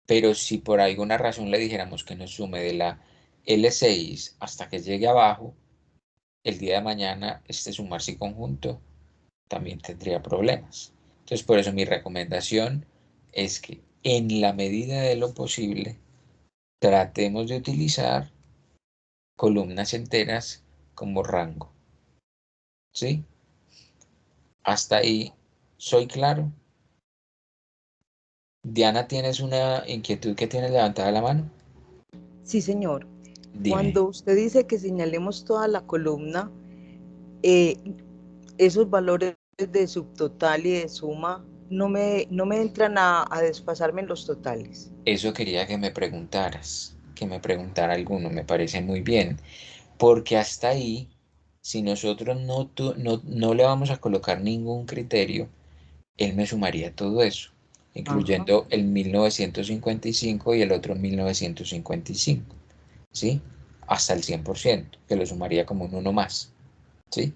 Pero si por alguna razón le dijéramos que nos sume de la L6 hasta que llegue abajo, el día de mañana este sumar sí conjunto también tendría problemas. Entonces, por eso mi recomendación es que en la medida de lo posible tratemos de utilizar columnas enteras como rango. ¿Sí? Hasta ahí soy claro. Diana, ¿tienes una inquietud que tienes levantada la mano? Sí, señor. Dime. Cuando usted dice que señalemos toda la columna, esos valores de subtotal y de suma no me entran a desfasarme en los totales. Eso quería que me preguntaras, que me preguntara alguno, me parece muy bien, porque hasta ahí, si nosotros no le vamos a colocar ningún criterio, él me sumaría todo eso, Ajá. incluyendo el 1955 y el otro 1955, ¿sí? Hasta el 100%, que lo sumaría como un uno más, ¿sí?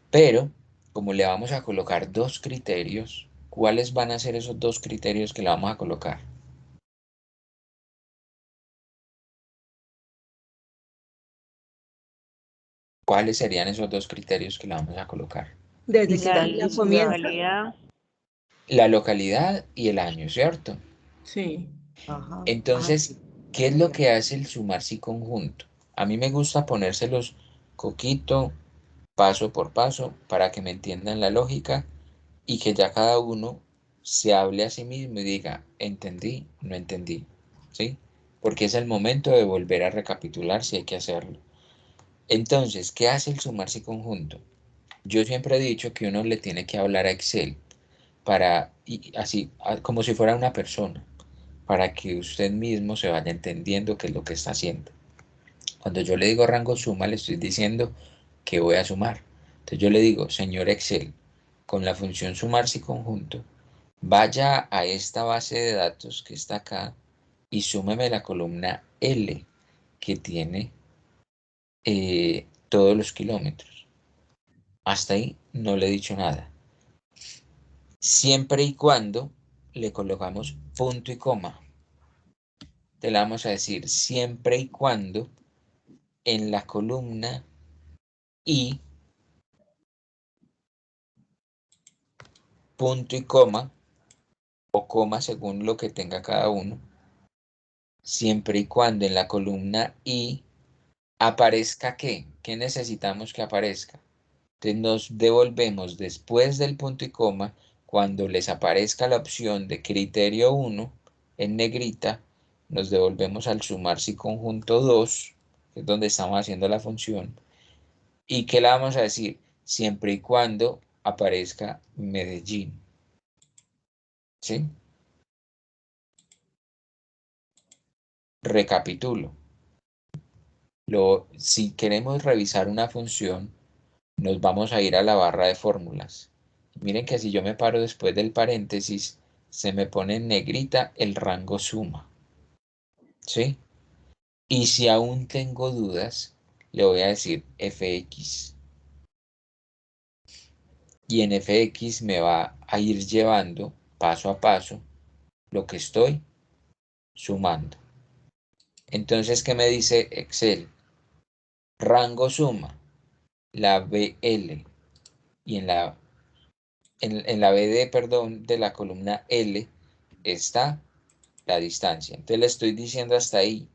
Pero, como le vamos a colocar dos criterios, ¿cuáles van a ser esos dos criterios que le vamos a colocar? ¿Cuáles serían esos dos criterios que le vamos a colocar? Desde qué La día comienza. localidad. La localidad y el año, ¿cierto? Sí. Ajá. Entonces, Sí. ¿qué es lo que hace el sumar sí conjunto? A mí me gusta ponérselos coquito, paso por paso, para que me entiendan la lógica y que ya cada uno se hable a sí mismo y diga, entendí, no entendí, ¿sí? Porque es el momento de volver a recapitular si hay que hacerlo. Entonces, ¿qué hace el sumar sí conjunto? Yo siempre he dicho que uno le tiene que hablar a Excel para, y así, como si fuera una persona, para que usted mismo se vaya entendiendo qué es lo que está haciendo. Cuando yo le digo rango suma, le estoy diciendo que voy a sumar. Entonces yo le digo, señor Excel, con la función sumar si conjunto, vaya a esta base de datos que está acá y súmeme la columna L que tiene todos los kilómetros. Hasta ahí no le he dicho nada. Siempre y cuando le colocamos punto y coma. te la vamos a decir siempre y cuando en la columna I, punto y coma, o coma según lo que tenga cada uno, siempre y cuando en la columna I aparezca ¿qué? ¿Qué necesitamos que aparezca? Entonces nos devolvemos después del punto y coma cuando les aparezca la opción de criterio 1 en negrita, nos devolvemos al sumar si conjunto 2, que es donde estamos haciendo la función, y ¿qué le vamos a decir? Siempre y cuando aparezca Medellín. ¿Sí? Recapitulo. Si queremos revisar una función, nos vamos a ir a la barra de fórmulas. Miren que si yo me paro después del paréntesis, se me pone en negrita el rango suma. ¿Sí? Y si aún tengo dudas, le voy a decir fx. Y en fx me va a ir llevando paso a paso lo que estoy sumando. Entonces, ¿qué me dice Excel? Rango suma, la BL. Y en la BD, perdón, de la columna L está la distancia. Entonces le estoy diciendo hasta ahí,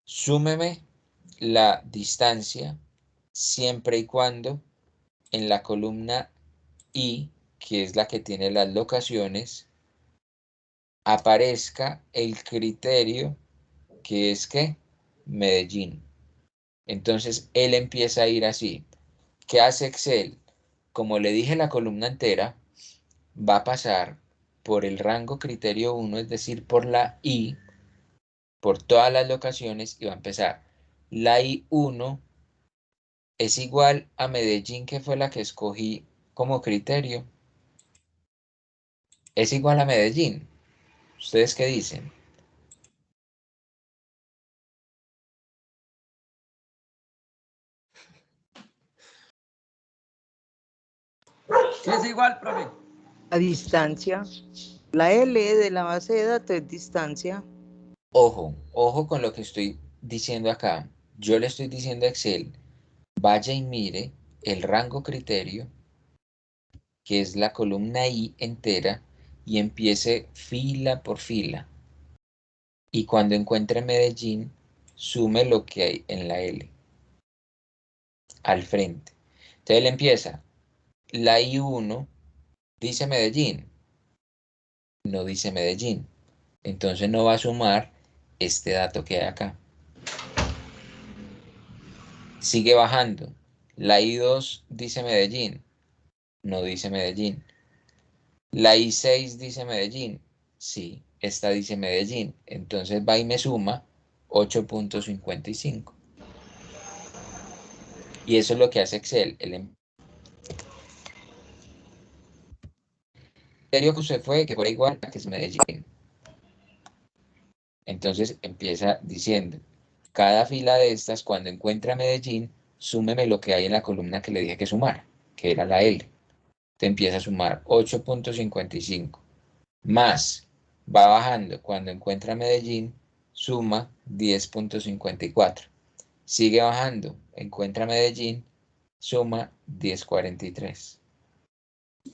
súmeme la distancia siempre y cuando en la columna I, que es la que tiene las locaciones, aparezca el criterio que es que Medellín. Entonces él empieza a ir así. ¿Qué hace Excel? Como le dije la columna entera, va a pasar por el rango criterio 1, es decir, por la I, por todas las locaciones y va a empezar. La I1 es igual a Medellín, que fue la que escogí como criterio. Es igual a Medellín. ¿Ustedes qué dicen? Sí, es igual, profe. A distancia. La L de la base de datos es distancia. Ojo, ojo con lo que estoy diciendo acá. Yo le estoy diciendo a Excel, vaya y mire el rango criterio, que es la columna I entera, y empiece fila por fila. Y cuando encuentre Medellín, sume lo que hay en la L, al frente. Entonces él empieza, la I1 dice Medellín, no dice Medellín. Entonces no va a sumar este dato que hay acá. Sigue bajando. La I2 dice Medellín, no dice Medellín. La I6 dice Medellín, sí, esta dice Medellín. Entonces va y me suma 8.55. Y eso es lo que hace Excel. El criterio que usted fue que fuera igual a que es Medellín. Entonces empieza diciendo, cada fila de estas, cuando encuentra Medellín, súmeme lo que hay en la columna que le dije que sumara, que era la L. Te empieza a sumar 8.55. Más, va bajando, cuando encuentra Medellín, suma 10.54. Sigue bajando, encuentra Medellín, suma 10.43.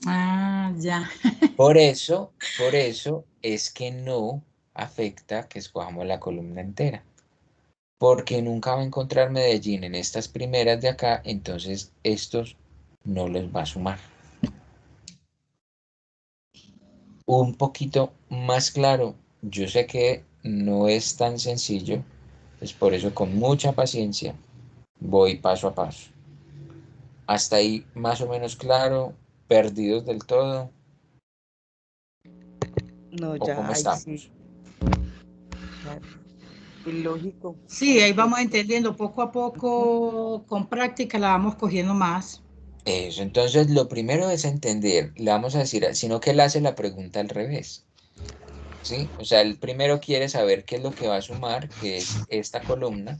Ah, ya. Por eso es que no afecta que escojamos la columna entera. Porque nunca va a encontrar Medellín en estas primeras de acá, entonces estos no los va a sumar. Un poquito más claro, yo sé que no es tan sencillo, es por eso con mucha paciencia voy paso a paso. Hasta ahí más o menos claro, perdidos del todo, No, o ya, cómo ahí estamos. sí. Ilógico. Sí, ahí vamos entendiendo poco a poco, con práctica la vamos cogiendo más. Eso, entonces lo primero es entender, le vamos a decir, sino que él hace la pregunta al revés. ¿Sí? O sea, el primero quiere saber qué es lo que va a sumar, que es esta columna,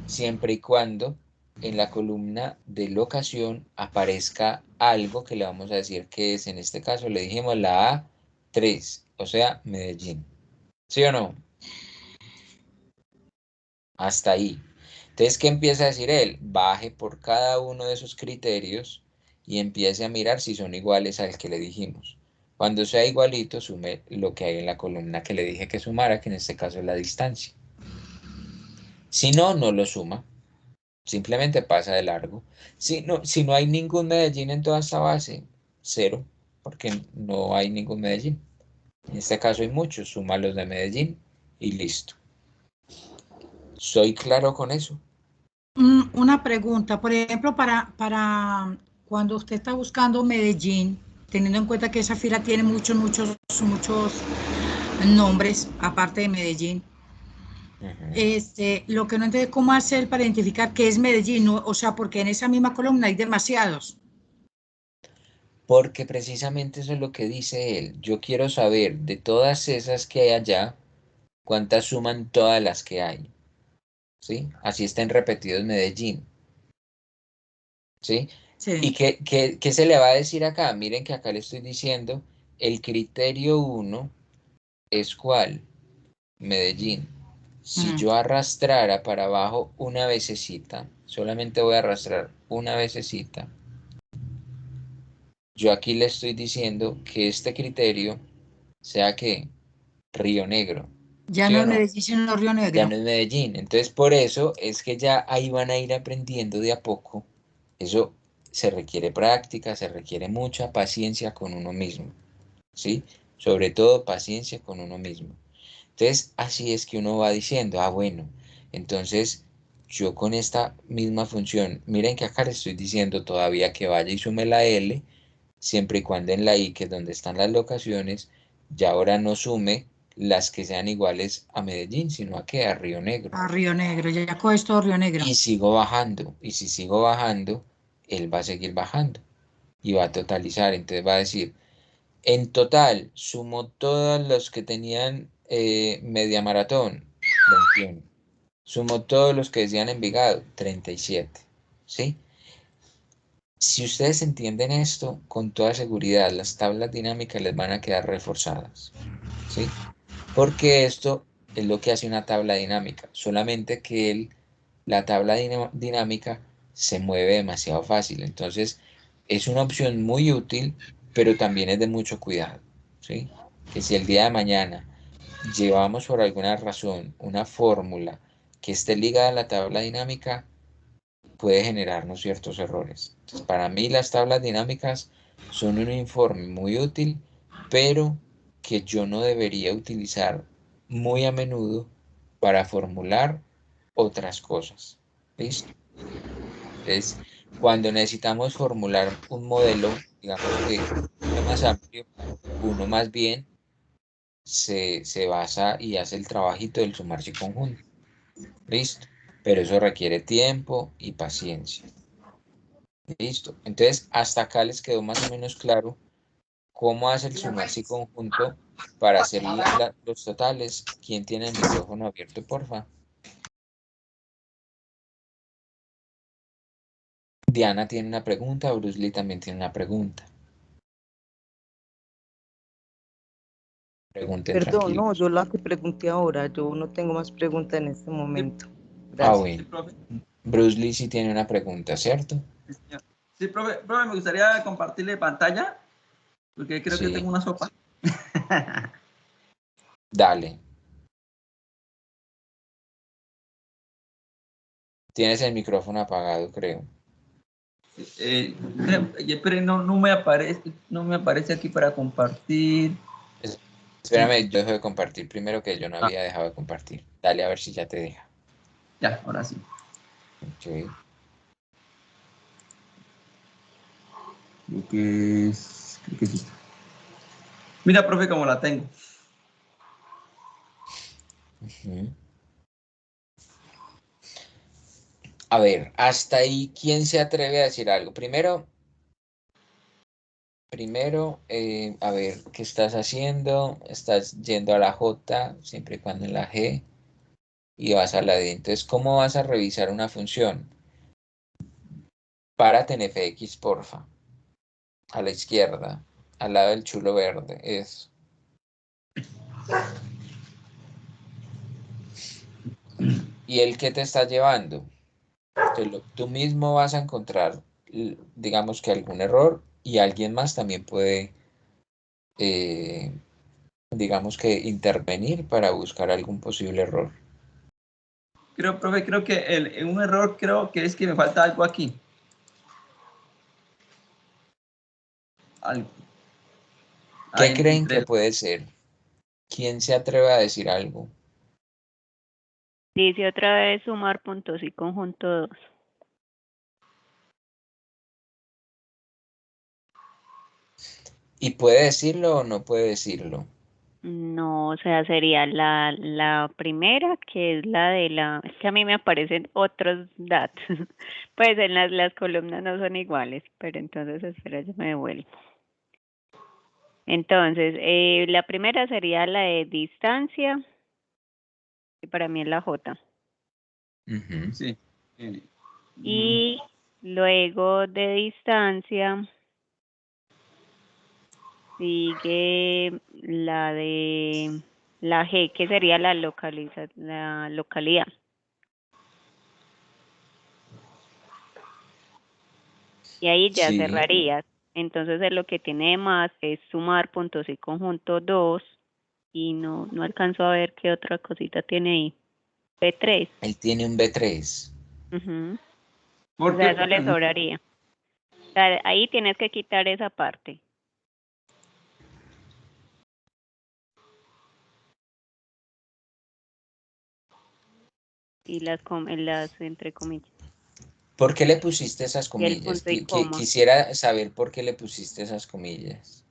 siempre y cuando en la columna de locación aparezca algo que le vamos a decir que es, en este caso le dijimos la A3, o sea, Medellín. ¿Sí o no? Hasta ahí. Entonces, ¿qué empieza a decir él? Baje por cada uno de esos criterios y empiece a mirar si son iguales al que le dijimos. Cuando sea igualito, sume lo que hay en la columna que le dije que sumara, que en este caso es la distancia. Si no, no lo suma. Simplemente pasa de largo. Si no hay ningún Medellín en toda esta base, cero, porque no hay ningún Medellín. En este caso hay muchos, suma los de Medellín y listo. ¿Soy claro con eso? Una pregunta, por ejemplo, para cuando usted está buscando Medellín, teniendo en cuenta que esa fila tiene muchos nombres, aparte de Medellín, lo que no entiendo es cómo hacer para identificar qué es Medellín, ¿no? O sea, porque en esa misma columna hay demasiados. Porque precisamente eso es lo que dice él. Yo quiero saber de todas esas que hay allá, cuántas suman todas las que hay. ¿Sí? Así estén repetidos Medellín. ¿Sí? ¿Y Sí. qué se le va a decir acá? Miren que acá le estoy diciendo, el criterio 1 es ¿cuál? Medellín. Si Mm. yo arrastrara para abajo una vecesita, solamente voy a arrastrar una vecesita, yo aquí le estoy diciendo que este criterio sea que Río Negro, Ya ¿sí no o es no? Medellín, sino Río Ya Negro. no es Medellín. Entonces, por eso es que ya ahí van a ir aprendiendo de a poco. Eso se requiere práctica, se requiere mucha paciencia con uno mismo, ¿sí? Sobre todo paciencia con uno mismo. Entonces, así es que uno va diciendo, ah, bueno, entonces yo con esta misma función, miren que acá le estoy diciendo todavía que vaya y sume la L, siempre y cuando en la I, que es donde están las locaciones, ya ahora no sume las que sean iguales a Medellín, sino a qué, a Río Negro. A Río Negro, ya coges todo Río Negro. Y sigo bajando, y si sigo bajando, él va a seguir bajando y va a totalizar, entonces va a decir, en total, sumo todos los que tenían media maratón, 21. Sumo todos los que decían Envigado, 37. ¿Sí? Si ustedes entienden esto, con toda seguridad las tablas dinámicas les van a quedar reforzadas. ¿Sí? Porque esto es lo que hace una tabla dinámica. Solamente que la tabla dinámica se mueve demasiado fácil. Entonces, es una opción muy útil, pero también es de mucho cuidado. ¿Sí? Que si el día de mañana llevamos por alguna razón una fórmula que esté ligada a la tabla dinámica, puede generarnos ciertos errores. Entonces, para mí las tablas dinámicas son un informe muy útil, pero que yo no debería utilizar muy a menudo para formular otras cosas. ¿Listo? Entonces, cuando necesitamos formular un modelo, digamos que más amplio, uno más bien se basa y hace el trabajito del sumarse conjunto. ¿Listo? Pero eso requiere tiempo y paciencia. ¿Listo? Entonces, hasta acá les quedó más o menos claro cómo hace el sumarse conjunto para hacer los totales. ¿Quién tiene el micrófono abierto, porfa? Diana tiene una pregunta, Bruce Lee también tiene una pregunta. Pregunten Perdón, no, tranquilos. yo la que pregunté ahora, yo no tengo más preguntas en este Sí, momento. Ah, Gracias. sí, bueno. profe. Bruce Lee sí tiene una pregunta, ¿cierto? Sí, señor. Sí, profe, me gustaría compartirle pantalla, porque creo que tengo Sí, una sopa. dale. Tienes el micrófono apagado, creo. Pero no me aparece aquí para compartir. Espérame, yo dejo de compartir primero que yo no Ah, había dejado de compartir. Dale a ver si ya te deja. ya, ahora sí. Ok. Creo que sí. Mira, profe, cómo la tengo. Ujú. A ver, hasta ahí, ¿quién se atreve a decir algo? Primero, a ver, ¿qué estás haciendo? Estás yendo a la J, siempre y cuando en la G, y vas a la D. Entonces, ¿cómo vas a revisar una función? Párate en fx, porfa. A la izquierda, al lado del chulo verde. ¿Y el que te está llevando? Tú mismo vas a encontrar, digamos que algún error y alguien más también puede, eh, digamos que intervenir para buscar algún posible error. Creo, profe, creo que un error creo que es que me falta algo aquí. Algo. ¿Qué Ahí creen que entre puede ser? ¿Quién se atreve a decir algo? Dice otra vez sumar puntos y conjunto 2. ¿Y puede decirlo o no puede decirlo? No, o sea, sería la primera, que es la de la... Es que a mí me aparecen otros datos. Pues en las columnas no son iguales, pero entonces espera, yo me devuelvo. Entonces, la primera sería la de distancia, que para mí es la J. Ujú. sí. Y luego de distancia sigue la de la G, que sería la localidad. Y ahí ya Sí, cerrarías. Entonces lo que tiene de más es sumar puntos y conjunto 2 y no alcanzo a ver qué otra cosita tiene ahí. P3. él tiene un B3. Ujú. O ¿Por sea, qué? eso le sobraría. O sea, ahí tienes que quitar esa parte. Y las entre comillas. ¿Por qué le pusiste esas Y el comillas? punto y coma. Quisiera saber por qué le pusiste esas comillas.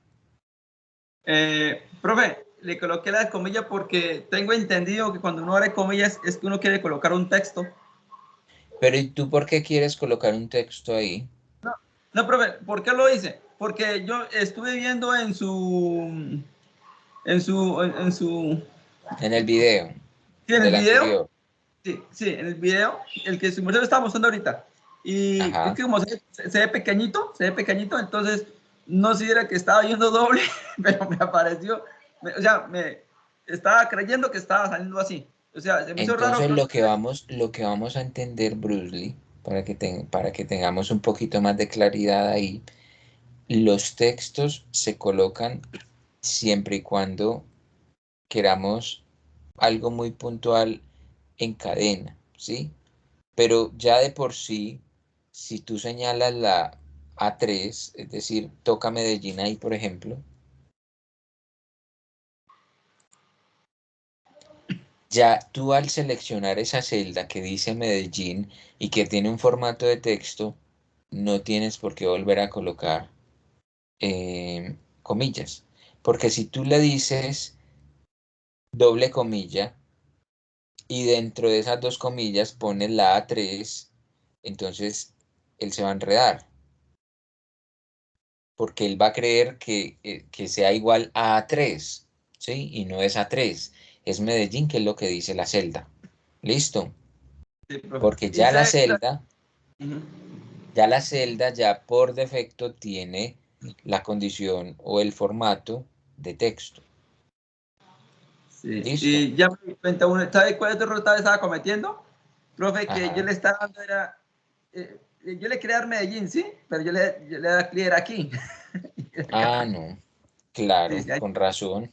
Profe, le coloqué la comilla porque tengo entendido que cuando uno abre comillas es que uno quiere colocar un texto. Pero ¿y tú por qué quieres colocar un texto ahí? No, profe, ¿por qué lo hice? Porque yo estuve viendo En el video sí, en el del video, anterior. sí, en el video, el que su merced lo está mostrando ahorita. Y es Ajá. que como se ve pequeñito, entonces no sé si era que estaba viendo doble, pero me apareció, o sea, me estaba creyendo que estaba saliendo así. O sea, se me hizo raro, Entonces profe. lo que vamos a entender, Bruce Lee, para que tengamos un poquito más de claridad ahí, los textos se colocan siempre y cuando queramos algo muy puntual en cadena, ¿sí? Pero ya de por sí, si tú señalas la A3, es decir, toca Medellín ahí, por ejemplo, ya tú al seleccionar esa celda que dice Medellín y que tiene un formato de texto, no tienes por qué volver a colocar comillas. Porque si tú le dices doble comilla y dentro de esas dos comillas pones la A3, entonces él se va a enredar. Porque él va a creer que sea igual a A3, ¿sí? Y no es A3, es Medellín, que es lo que dice la celda. ¿Listo? Sí, profe. Porque Y sabe, ujú. ya la celda ya por defecto tiene la condición o el formato de texto. Sí, ¿Listo? y ya me di cuenta, ¿sabe cuál otro error estaba cometiendo? Profe, que yo Ajá. le estaba dando era, yo le quería dar Medellín, sí, pero yo le da clear aquí. Ah, no. Sí, Claro, sí, ahí, con razón.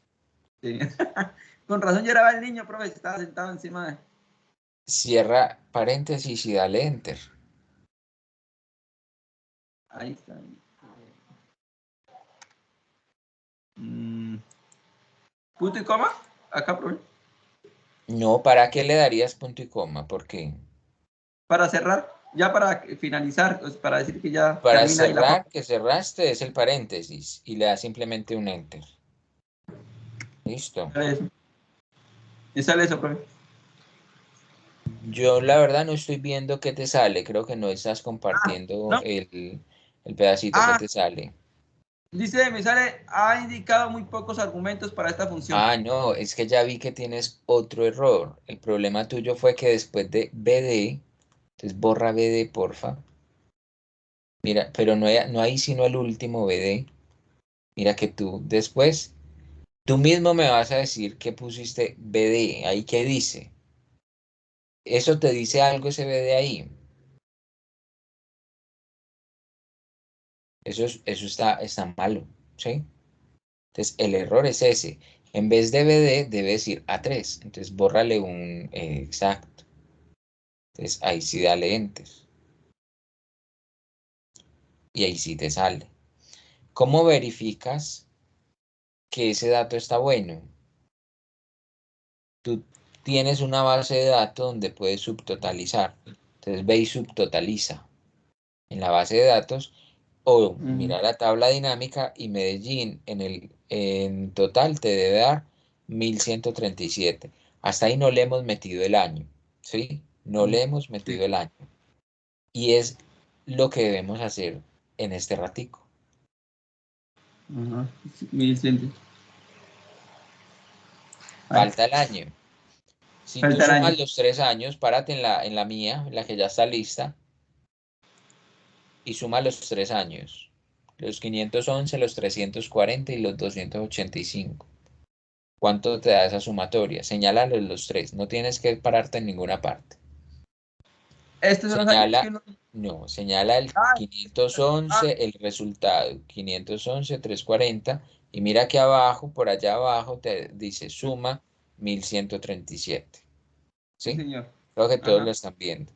sí. Con razón lloraba el niño, profe, estaba sentado encima de... Cierra paréntesis y dale enter. Ahí está. Mm, punto y coma, acá, profe, No, ¿para qué le darías punto y coma? Porque para cerrar, ya para finalizar, pues, para decir que ya para termina ahí la cerrar, foto. que cerraste es el paréntesis y le das simplemente un enter. Listo. Sale eso. Y sale eso, profe. Yo la verdad no estoy viendo qué te sale. Creo que no estás compartiendo ¿No? el pedacito que Ah, te sale. dice, me sale, ha indicado muy pocos argumentos para esta función. Ah, no, es que ya vi que tienes otro error. El problema tuyo fue que después de BD, entonces borra BD, porfa. Mira, pero no hay sino el último BD. Mira que tú después, tú mismo me vas a decir que pusiste BD, ahí que dice. ¿Eso te dice algo ese BD ahí? Eso está malo, ¿sí? Entonces, el error es ese. En vez de BD, debe decir A3. Entonces, bórrale un exacto. Entonces, ahí sí dale enter. Y ahí sí te sale. ¿Cómo verificas que ese dato está bueno? Tú tienes una base de datos donde puedes subtotalizar. Entonces, ve y subtotaliza en la base de datos o mira la tabla dinámica y Medellín en total te debe dar 1137. Hasta ahí no le hemos metido el año, ¿sí? No le hemos metido el año. Y es lo que debemos hacer en este ratico. Ajá. 1100. Falta el año. Si tú Falta el sumas año. los 3 años, párate en la mía, en la que ya está lista, y suma los 3 años. Los 511, los 340 y los 285. ¿Cuánto te da esa sumatoria? Señálalos los 3. No tienes que pararte en ninguna parte. ¿Estos son los años que Señala, uno... no, señala el Ah, 511, el resultado, 511, 340, y mira que abajo, por allá abajo, te dice suma 1137. sí, ¿Sí? señor. Creo que todos lo Ajá. están viendo.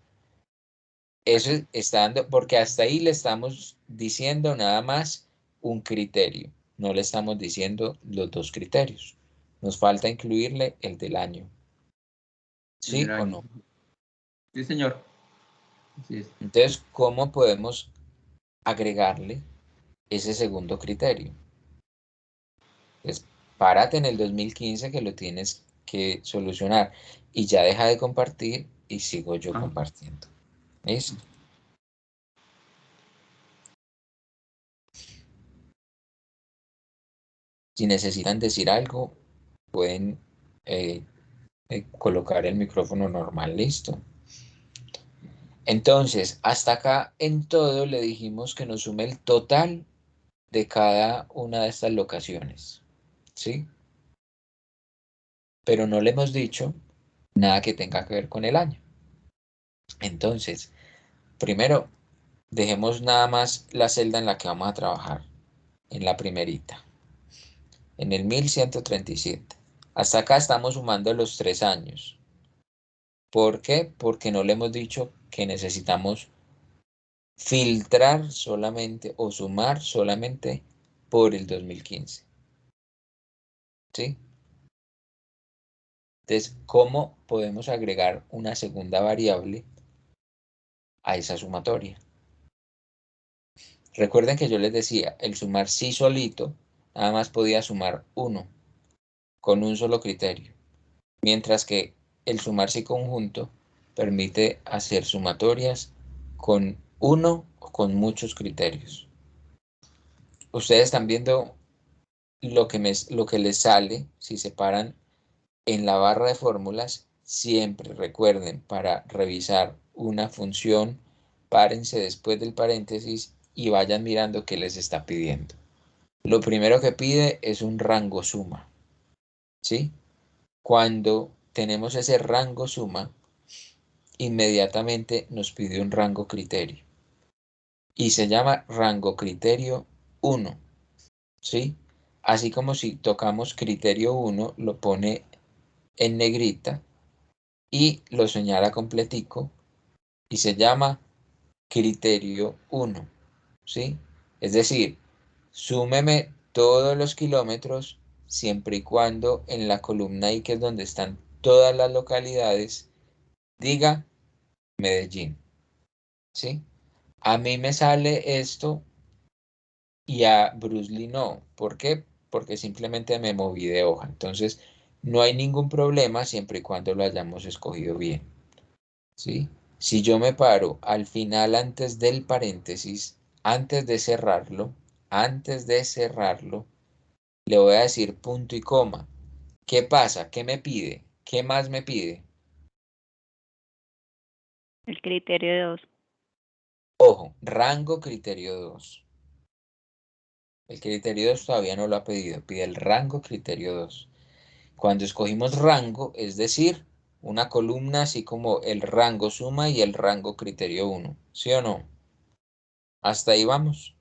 Eso está dando, porque hasta ahí le estamos diciendo nada más un criterio. No le estamos diciendo los 2 criterios. Nos falta incluirle el del año. El del ¿Sí o año. no? Sí, señor. Así es. Entonces, ¿cómo podemos agregarle ese segundo criterio? Pues párate en el 2015 que lo tienes que solucionar y ya deja de compartir y sigo yo Ah. compartiendo. ¿Listo? Si necesitan decir algo, pueden eh, colocar el micrófono normal. Listo. Entonces, hasta acá en todo le dijimos que nos sume el total de cada una de estas locaciones. ¿Sí? Pero no le hemos dicho nada que tenga que ver con el año. Entonces, primero, dejemos nada más la celda en la que vamos a trabajar, en la primerita, en el 1137. Hasta acá estamos sumando los 3 años. ¿Por qué? Porque no le hemos dicho que necesitamos filtrar solamente o sumar solamente por el 2015. ¿Sí? Entonces, ¿cómo podemos agregar una segunda variable a esa sumatoria? Recuerden que yo les decía, el sumar sí solito, nada más podía sumar 1 con un solo criterio, mientras que el sumar sí conjunto permite hacer sumatorias con 1 o con muchos criterios. Ustedes están viendo lo que les sale si se paran en la barra de fórmulas. Siempre recuerden, para revisar una función, párense después del paréntesis y vayan mirando qué les está pidiendo. Lo primero que pide es un rango suma, ¿sí? Cuando tenemos ese rango suma, inmediatamente nos pide un rango criterio y se llama rango criterio 1, ¿sí? Así como si tocamos criterio 1, lo pone en negrita y lo señala completico y se llama criterio 1, ¿sí? Es decir, súmeme todos los kilómetros siempre y cuando en la columna I, que es donde están todas las localidades, diga Medellín, ¿sí? A mí me sale esto y a Bruce Lee no. ¿Por qué? Porque simplemente me moví de hoja. Entonces, no hay ningún problema siempre y cuando lo hayamos escogido bien, ¿sí? Si yo me paro al final antes del paréntesis, antes de cerrarlo, le voy a decir punto y coma. ¿Qué pasa? ¿Qué me pide? ¿Qué más me pide? El criterio 2. Ojo, rango criterio 2. El criterio 2 todavía no lo ha pedido, pide el rango criterio 2. Cuando escogimos rango, es decir, una columna así como el rango suma y el rango criterio 1, ¿sí o no? Hasta ahí vamos.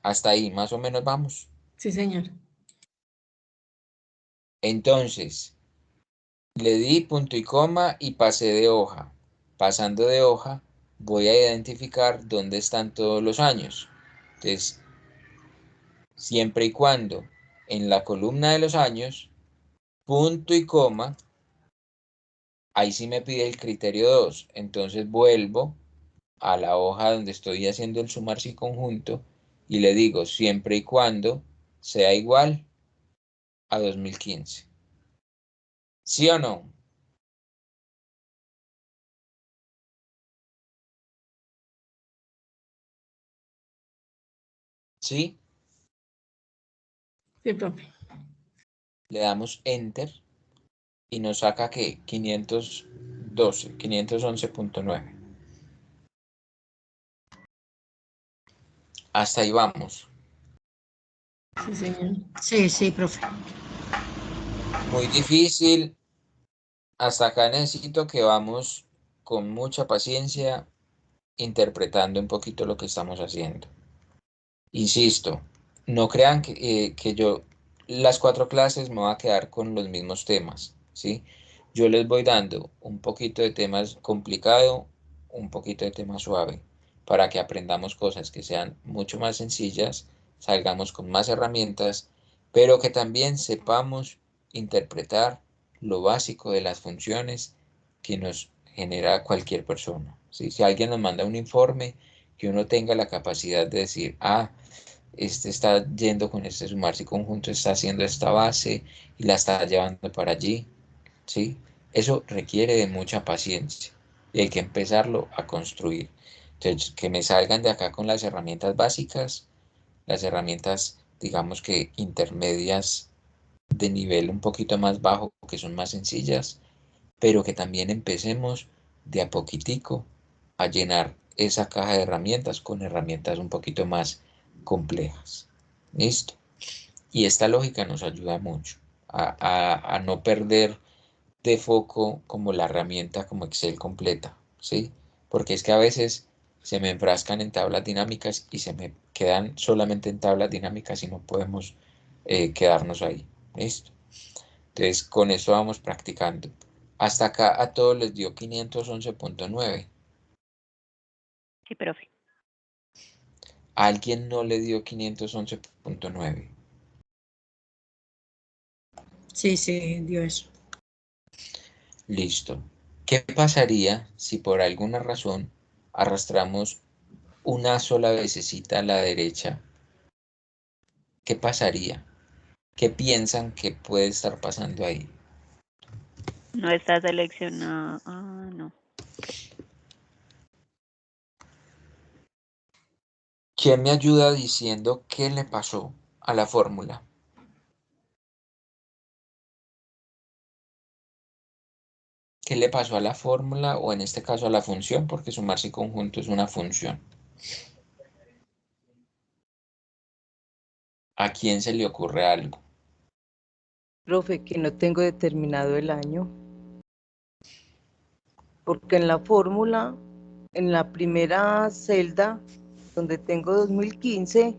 Hasta ahí más o menos vamos. Sí, señor. Entonces, le di punto y coma y pasé de hoja. Pasando de hoja, voy a identificar dónde están todos los años. Entonces, siempre y cuando en la columna de los años, punto y coma, ahí sí me pide el criterio 2. Entonces vuelvo a la hoja donde estoy haciendo el sumar sin conjunto y le digo siempre y cuando sea igual a 2015. ¿Sí o no? ¿Sí? Sí, profe. Le damos enter y nos saca que 511.9. Hasta ahí vamos. Sí, señor. Sí, sí, profe. Muy difícil. Hasta acá necesito que vamos con mucha paciencia interpretando un poquito lo que estamos haciendo. Insisto, no crean que yo las 4 clases me voy a quedar con los mismos temas, ¿sí? Yo les voy dando un poquito de temas complicado, un poquito de tema suave, para que aprendamos cosas que sean mucho más sencillas, salgamos con más herramientas, pero que también sepamos interpretar lo básico de las funciones que nos genera cualquier persona, ¿sí? Si alguien nos manda un informe, que uno tenga la capacidad de decir, este está yendo con este sumarse conjunto, está haciendo esta base y la está llevando para allí, ¿sí? Eso requiere de mucha paciencia y hay que empezarlo a construir. Entonces, que me salgan de acá con las herramientas básicas, las herramientas, digamos que intermedias de nivel un poquito más bajo, que son más sencillas, pero que también empecemos de a poquitico a llenar esa caja de herramientas con herramientas un poquito más complejas. ¿Listo? Y esta lógica nos ayuda mucho a no perder de foco como la herramienta como Excel completa, ¿sí? Porque es que a veces se me enfrascan en tablas dinámicas y se me quedan solamente en tablas dinámicas y no podemos quedarnos ahí. ¿Listo? Entonces, con eso vamos practicando. Hasta acá a todos les dio 511.9. Sí, profe. ¿A alguien no le dio 511.9? Sí, sí, dio eso. Listo. ¿Qué pasaría si por alguna razón arrastramos una sola vecesita a la derecha? ¿Qué pasaría? ¿Qué piensan que puede estar pasando ahí? No está seleccionado. Ah, no. ¿Quién me ayuda diciendo qué le pasó a la fórmula? ¿Qué le pasó a la fórmula o en este caso a la función? Porque sumarse conjunto es una función. ¿A quién se le ocurre algo? Profe, que no tengo determinado el año. Porque en la fórmula, en la primera celda, donde tengo 2015,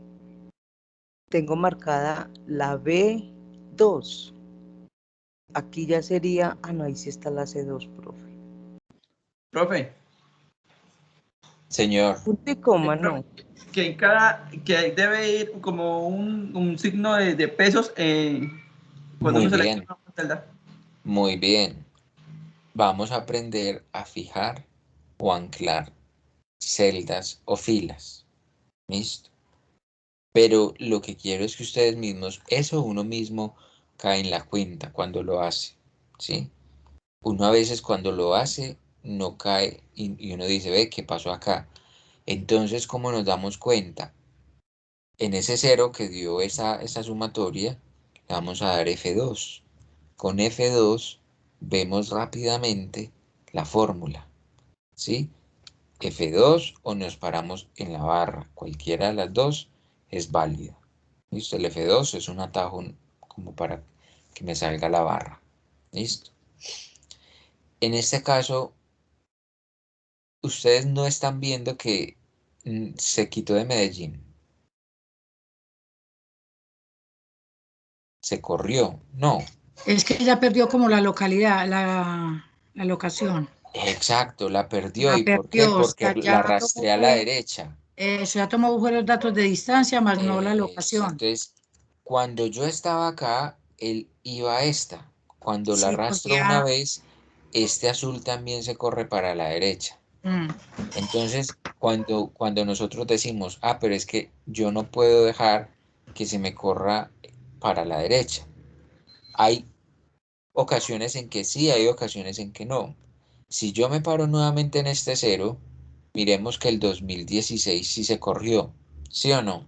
tengo marcada la B2. Aquí ya sería, no, ahí sí está la C2, profe. Profe, Señor, Punto y coma, no. que en que debe ir como un signo de pesos cuando muy uno bien, selecciona una celda. muy bien. Vamos a aprender a fijar o anclar celdas o filas. ¿Listo? Pero lo que quiero es que ustedes mismos, eso uno mismo cae en la cuenta cuando lo hace, ¿sí? Uno a veces cuando lo hace no cae y uno dice, ve, ¿qué pasó acá? Entonces, ¿cómo nos damos cuenta? En ese cero que dio esa sumatoria, le vamos a dar F2. Con F2 vemos rápidamente la fórmula, ¿sí? F2 o nos paramos en la barra, cualquiera de las dos es válida. ¿Listo? El F2 es un atajo como para que me salga la barra. ¿Listo? En este caso, ustedes no están viendo que se quitó de Medellín. Se corrió. No. Es que ya perdió como la localidad, la locación. Exacto, la perdió. La ¿Y por qué? perdió, o Porque sea, la ya arrastré tomó, a la derecha. ya tomó fue los datos de distancia, más no la locación. Entonces, cuando yo estaba acá, él iba a esta. Cuando la Sí, arrastro una cogía. vez, este azul también se corre para la derecha. Entonces, cuando nosotros decimos, pero es que yo no puedo dejar que se me corra para la derecha. Hay ocasiones en que sí, hay ocasiones en que no. Si yo me paro nuevamente en este cero, miremos que el 2016 sí se corrió, ¿sí o no?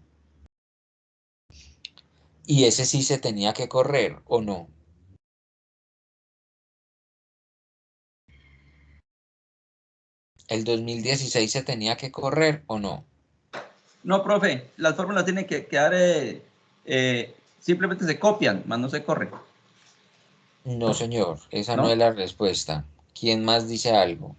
Y ese sí se tenía que correr, ¿o no? ¿El 2016 se tenía que correr o no? No, profe, las fórmulas tienen que quedar, simplemente se copian, más no se corren, No, señor, esa no es ¿no? la respuesta. ¿Quién más dice algo?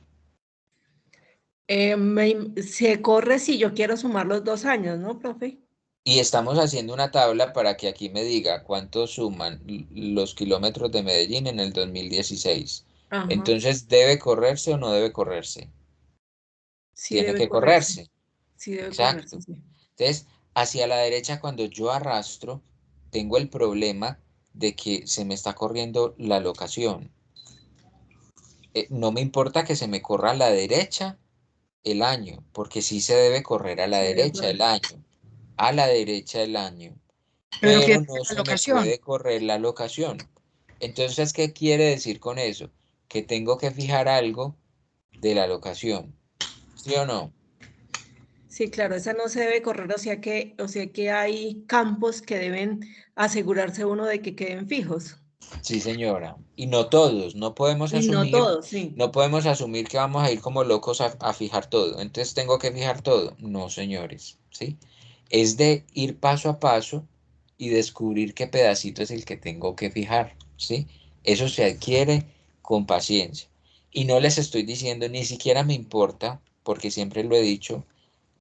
Se corre si yo quiero sumar los 2 años, ¿no, profe? Y estamos haciendo una tabla para que aquí me diga cuánto suman los kilómetros de Medellín en el 2016. Ajá, Entonces, ¿debe correrse o no debe correrse? sí Tiene debe que correrse, correrse. sí debe correrse, Exacto. sí. Entonces, hacia la derecha, cuando yo arrastro, tengo el problema de que se me está corriendo la locación. No me importa que se me corra a la derecha el año, porque sí se debe correr a la Sí debe derecha el correr. año, a la derecha el año, Pero pero pierde no la se me locación. puede correr la locación. Entonces, ¿qué quiere decir con eso? Que tengo que fijar algo de la locación, ¿sí o no? Sí, claro, esa no se debe correr, o sea que hay campos que deben asegurarse uno de que queden fijos. Sí, señora. Y no todos, Y no todos, sí. no podemos asumir que vamos a ir como locos a fijar todo. Entonces tengo que fijar todo. No, señores, ¿sí? Es de ir paso a paso y descubrir qué pedacito es el que tengo que fijar, ¿sí? Eso se adquiere con paciencia. Y no les estoy diciendo, ni siquiera me importa, porque siempre lo he dicho,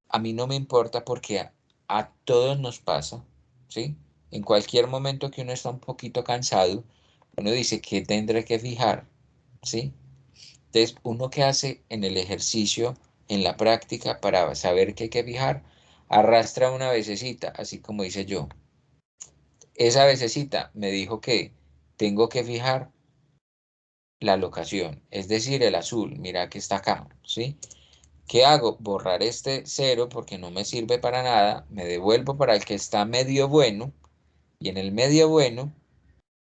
a mí no me importa porque a todos nos pasa, ¿sí? En cualquier momento que uno está un poquito cansado, uno dice, ¿qué tendré que fijar? ¿Sí? Entonces, uno que hace en el ejercicio, en la práctica, para saber qué hay que fijar, arrastra una vececita, así como hice yo. Esa vececita me dijo que tengo que fijar la locación, es decir, el azul, mira que está acá, ¿sí? ¿Qué hago? Borrar este cero porque no me sirve para nada, me devuelvo para el que está medio bueno, y en el medio bueno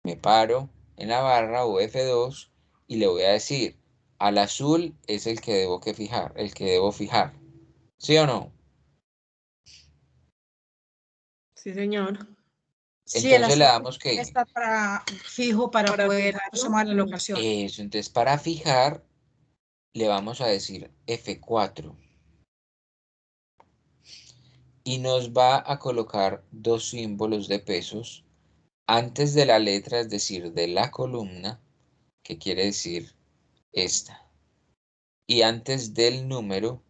me paro en la barra o F2 y le voy a decir, al azul es el que debo que fijar, el que debo fijar. ¿Sí o no? Sí, señor. Sí, el Entonces le azul damos tiene que que estar fijo para Para poder fijarlo. sumar la locación. eso. Entonces para fijar le vamos a decir F4 y nos va a colocar dos símbolos de pesos antes de la letra, es decir, de la columna, que quiere decir esta. Y antes del número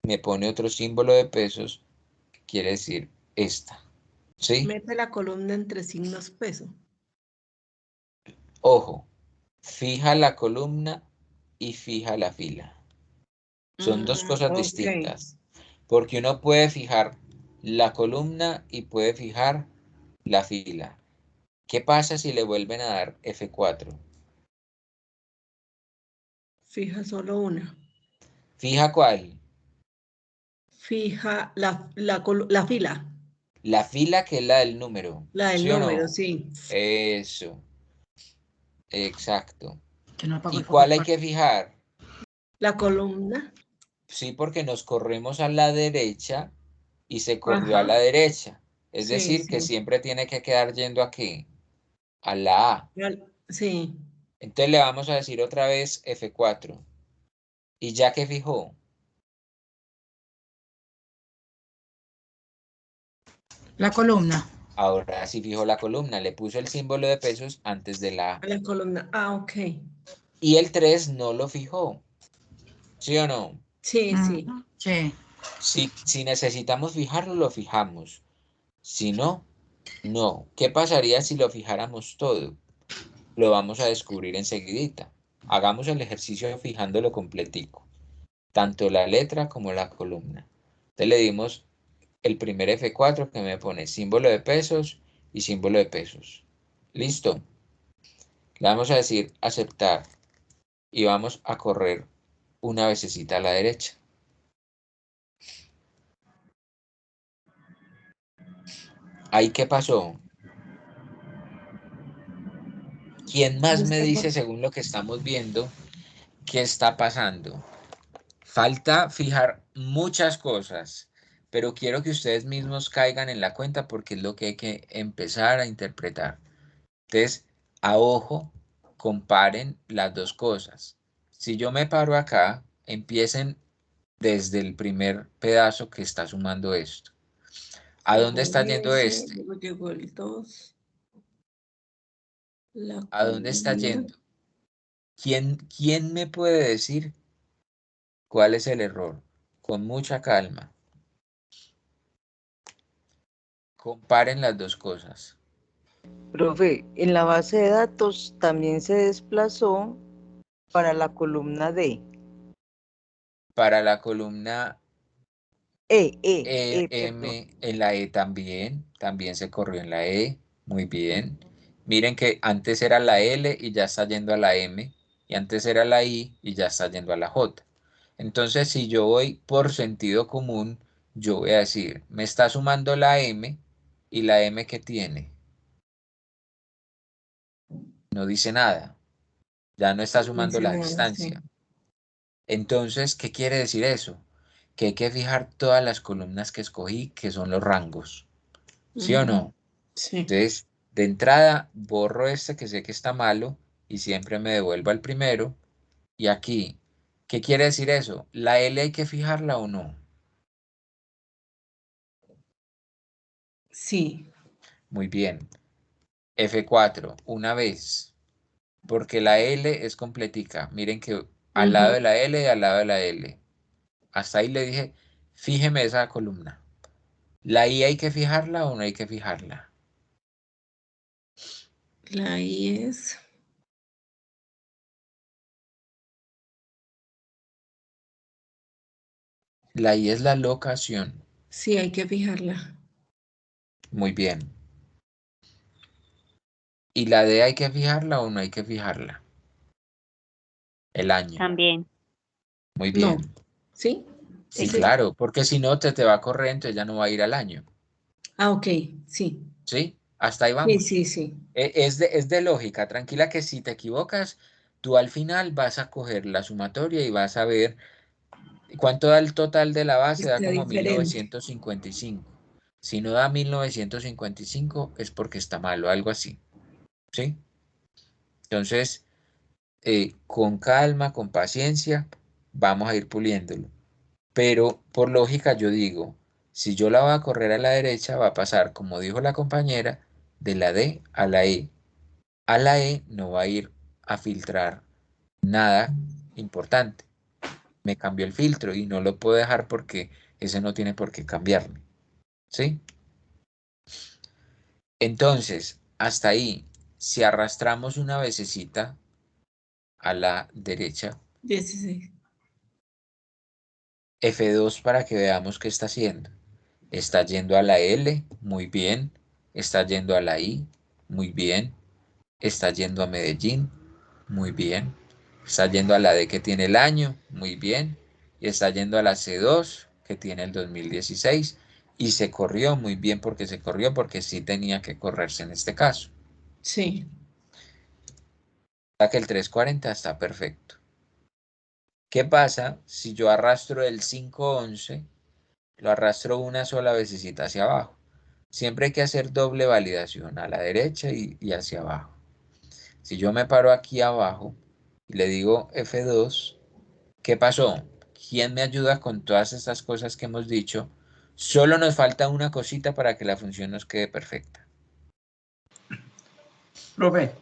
me pone otro símbolo de pesos, que quiere decir esta. ¿Sí? Mete la columna entre signos peso. Ojo, fija la columna y fija la fila. Son dos cosas Ok. distintas, porque uno puede fijar la columna y puede fijar la fila. ¿Qué pasa si le vuelven a dar F4? Fija solo una. ¿Fija cuál? Fija la fila, La fila, que es la del número, la del ¿sí o número, no? sí. Eso, exacto. Que no apagó ¿Y el foco. cuál hay que fijar? La columna. Sí, porque nos corremos a la derecha y se corrió a Ajá. la derecha. Es Sí, decir, que sí. siempre tiene que quedar yendo aquí, a la A. Sí. Entonces le vamos a decir otra vez F4. Y ya que fijó, La columna. Ahora sí fijó la columna, le puso el símbolo de pesos antes de la A la columna. Ah, ok. y el 3 no lo fijó, ¿sí o no? Sí, sí. Sí. Si necesitamos fijarlo, lo fijamos. Si no, no. ¿Qué pasaría si lo fijáramos todo? Lo vamos a descubrir enseguidita. Hagamos el ejercicio fijándolo completico, tanto la letra como la columna. Entonces le dimos el primer F4 que me pone símbolo de pesos y símbolo de pesos. Listo. Le vamos a decir aceptar y vamos a correr una vecesita a la derecha. ¿Ahí qué pasó? ¿Quién más me dice, según lo que estamos viendo, qué está pasando? Falta fijar muchas cosas, pero quiero que ustedes mismos caigan en la cuenta porque es lo que hay que empezar a interpretar. Entonces, a ojo, comparen las dos cosas. Si yo me paro acá, empiecen desde el primer pedazo que está sumando esto. ¿A dónde Llegó está el yendo S, este? luego llegó el 2, la ¿A dónde está columna. yendo? ¿Quién me puede decir cuál es el error? Con mucha calma. Comparen las dos cosas. Profe, en la base de datos también se desplazó para la columna D. Para la columna Perdón. M, en la E también se corrió en la E, muy bien. Miren que antes era la L y ya está yendo a la M, y antes era la I y ya está yendo a la J. Entonces, si yo voy por sentido común, yo voy a decir, me está sumando la M y la M que tiene. No dice nada, ya no está No sumando dice la nada, sí. distancia. Entonces, ¿qué quiere decir eso? Que hay que fijar todas las columnas que escogí, que son los rangos. ¿Sí o Ujú, no? sí. Entonces, de entrada, borro este que sé que está malo y siempre me devuelvo al primero. Y aquí, ¿qué quiere decir eso? ¿La L hay que fijarla o no? Sí. Muy bien. F4, una vez, porque la L es completica. Miren que al lado Ujú. de la L y al lado de la L. Hasta ahí le dije, fíjeme esa columna. ¿La I hay que fijarla o no hay que fijarla? La I es. La I es la locación. Sí, hay que fijarla. Muy bien. ¿Y la D hay que fijarla o no hay que fijarla? El año. También. Muy No. bien. ¿Sí? Sí, Ese. claro, porque si no te va a correr, entonces ya no va a ir al año. Ah, ok. Sí. ¿Sí? Hasta ahí Sí, vamos. sí, sí. Es de lógica. Tranquila que si te equivocas, tú al final vas a coger la sumatoria y vas a ver cuánto da el total de la base. Da Está como diferente. 1955. Si no da 1955 es porque está malo, algo así. ¿Sí? Entonces, con calma, con paciencia, vamos a ir puliéndolo. Pero por lógica yo digo, si yo la voy a correr a la derecha, va a pasar, como dijo la compañera, de la D a la E. A la E no va a ir a filtrar nada importante. Me cambió el filtro y no lo puedo dejar porque ese no tiene por qué cambiarme. ¿Sí? Entonces, hasta ahí, si arrastramos una vecesita a la derecha, 16. F2 para que veamos qué está haciendo. Está yendo a la L, muy bien. Está yendo a la I, muy bien. Está yendo a Medellín, muy bien. Está yendo a la D que tiene el año, muy bien. Y está yendo a la C2 que tiene el 2016. Y se corrió muy bien porque se corrió porque sí tenía que correrse en este caso. Sí. O sea que el 340 está perfecto. ¿Qué pasa si yo arrastro el 511? Lo arrastro una sola vecesita hacia abajo. Siempre hay que hacer doble validación a la derecha y hacia abajo. Si yo me paro aquí abajo y le digo F2, ¿qué pasó? ¿Quién me ayuda con todas estas cosas que hemos dicho? Solo nos falta una cosita para que la función nos quede perfecta. Profe,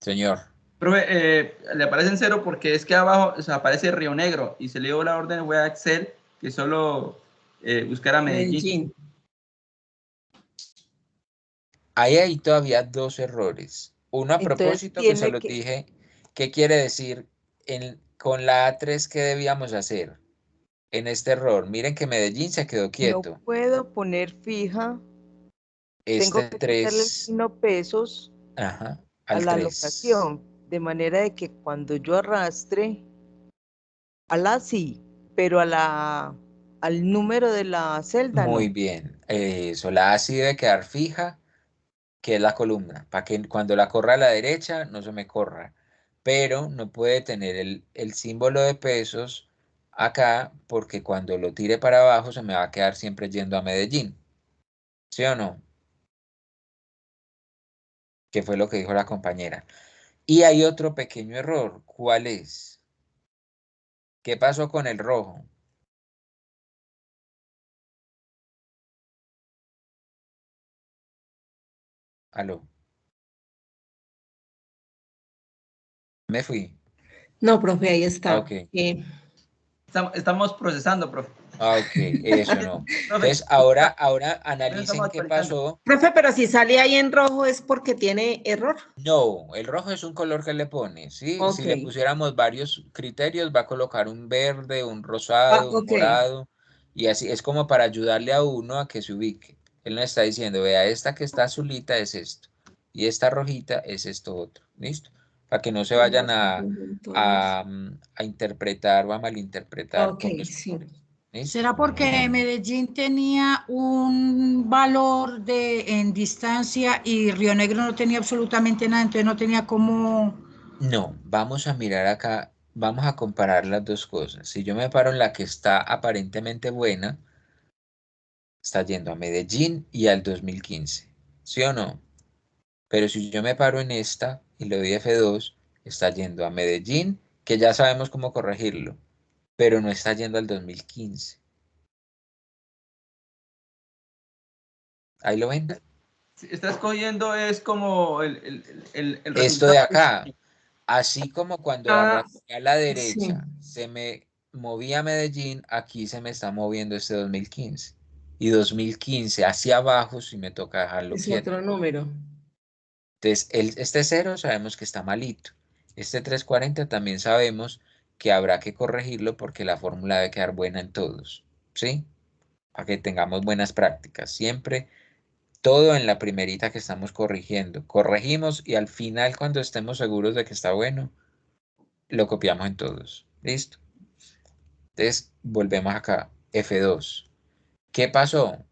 Señor. le aparecen 0 porque es que abajo o sea, aparece Río Negro y se le dio la orden web a Excel que solo buscar a Medellín. Ahí hay todavía dos errores. Uno a Entonces propósito que se tiene los que, dije. ¿Qué quiere decir? Con la A3, ¿qué debíamos hacer? En este error, miren que Medellín se quedó no quieto. puedo poner fija, tengo Este que quitarle el 3, signo pesos ajá, a al la 3. locación, de manera de que cuando yo arrastre, a la sí, pero al número de la celda Muy no. bien. Eso, la A sí debe quedar fija, que es la columna, para que cuando la corra a la derecha no se me corra. Pero no puede tener el símbolo de pesos acá, porque cuando lo tire para abajo se me va a quedar siempre yendo a Medellín. ¿Sí o no? Que fue lo que dijo la compañera. Y hay otro pequeño error. ¿Cuál es? ¿Qué pasó con el rojo? Aló. Me fui. No, profe, ahí Ah, está. ok. Estamos procesando, profe. Ah, ok. Eso no. Profe, Entonces, ahora analicen estamos qué actualizando. pasó. Profe, pero si sale ahí en rojo es porque tiene error. No, el rojo es un color que le pone, ¿sí? Ok. Si le pusiéramos varios criterios, va a colocar un verde, un rosado, un Ok. morado, y así es como para ayudarle a uno a que se ubique. Él nos está diciendo, vea, esta que está azulita es esto, y esta rojita es esto otro, ¿listo? Para que no se vayan a interpretar o a malinterpretar Ok, con los sí. colores, ¿listo? ¿Será porque Medellín tenía un valor en distancia y Río Negro no tenía absolutamente nada, entonces no tenía cómo... No, vamos a mirar acá, vamos a comparar las dos cosas. Si yo me paro en la que está aparentemente buena, está yendo a Medellín y al 2015, ¿sí o no? Pero si yo me paro en esta y le doy F2, está yendo a Medellín, que ya sabemos cómo corregirlo, pero no está yendo al 2015. ¿Ahí lo ven? Si está escogiendo es como el Esto de resultado. acá, así como cuando Ah, arrastré a la sí. derecha se me movía a Medellín, aquí se me está moviendo este 2015. Y 2015 hacia abajo si me toca dejarlo Es quieto. otro número. Entonces, este 0 sabemos que está malito. Este 340 también sabemos que habrá que corregirlo porque la fórmula debe quedar buena en todos. ¿Sí? Para que tengamos buenas prácticas. Siempre todo en la primerita que estamos corrigiendo. Corregimos y al final, cuando estemos seguros de que está bueno, lo copiamos en todos. ¿Listo? Entonces, volvemos acá. F2. ¿Qué pasó?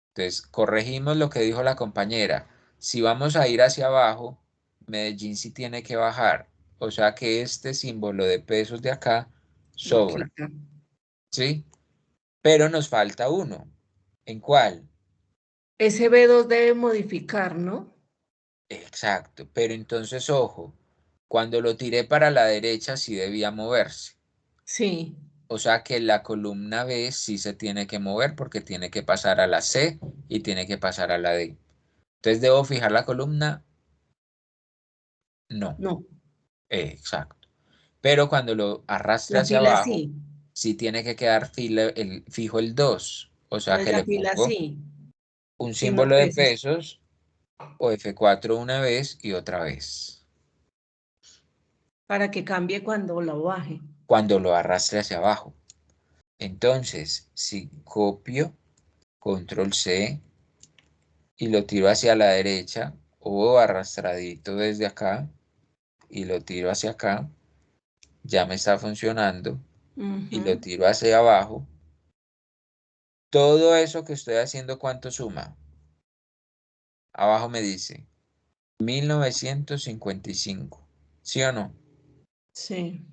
Entonces, corregimos lo que dijo la compañera. Si vamos a ir hacia abajo, Medellín sí tiene que bajar. O sea que este símbolo de pesos de acá Lo sobra. quita. ¿Sí? Pero nos falta uno. ¿En cuál? Ese B2 debe modificar, ¿no? Exacto. Pero entonces, ojo, cuando lo tiré para la derecha sí debía moverse. Sí. O sea que la columna B sí se tiene que mover porque tiene que pasar a la C y tiene que pasar a la D. Entonces, ¿debo fijar la columna? No. No. Exacto. Pero cuando lo arrastre La hacia fila abajo, sí. sí tiene que quedar fijo el 2. O sea Entonces que la le fila pongo sí. un Signo símbolo de pesos. pesos o F4 una vez y otra vez. Para que cambie cuando lo baje. Cuando lo arrastre hacia abajo. Entonces, si copio, control C y lo tiro hacia la derecha o arrastradito desde acá y lo tiro hacia acá, ya me está funcionando y lo Ujú. tiro hacia abajo. Todo eso que estoy haciendo, ¿cuánto suma? Abajo me dice 1955, ¿sí o no? Sí.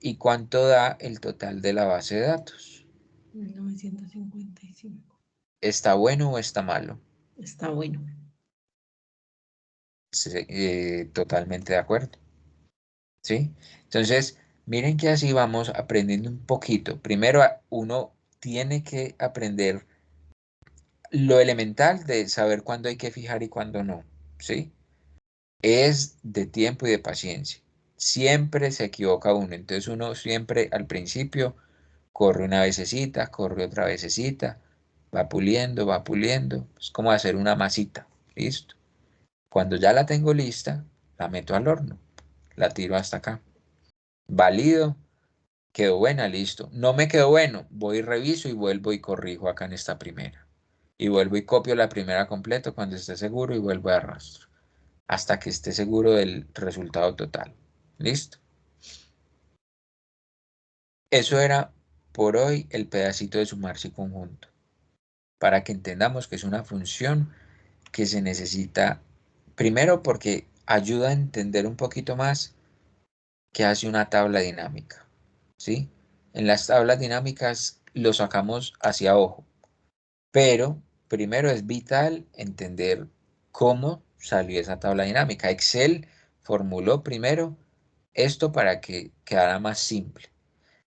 ¿Y cuánto da el total de la base de datos? 1955. ¿Está bueno o está malo? Está bueno. Sí, totalmente de acuerdo, ¿sí? Entonces, miren que así vamos aprendiendo un poquito. Primero, uno tiene que aprender lo elemental de saber cuándo hay que fijar y cuándo no, ¿sí? Es de tiempo y de paciencia. Siempre se equivoca uno, entonces uno siempre al principio corre una vececita, corre otra vececita, va puliendo, es como hacer una masita, ¿listo? Cuando ya la tengo lista, la meto al horno, la tiro hasta acá. Valido, quedó buena, listo. No me quedó bueno, voy y reviso y vuelvo y corrijo acá en esta primera. Y vuelvo y copio la primera completo cuando esté seguro y vuelvo a arrastro hasta que esté seguro del resultado total. ¿Listo? Eso era por hoy el pedacito de sumarse conjunto, para que entendamos que es una función que se necesita primero porque ayuda a entender un poquito más qué hace una tabla dinámica, ¿sí? En las tablas dinámicas lo sacamos hacia ojo, pero primero es vital entender cómo salió esa tabla dinámica. Excel formuló primero esto para que quedara más simple,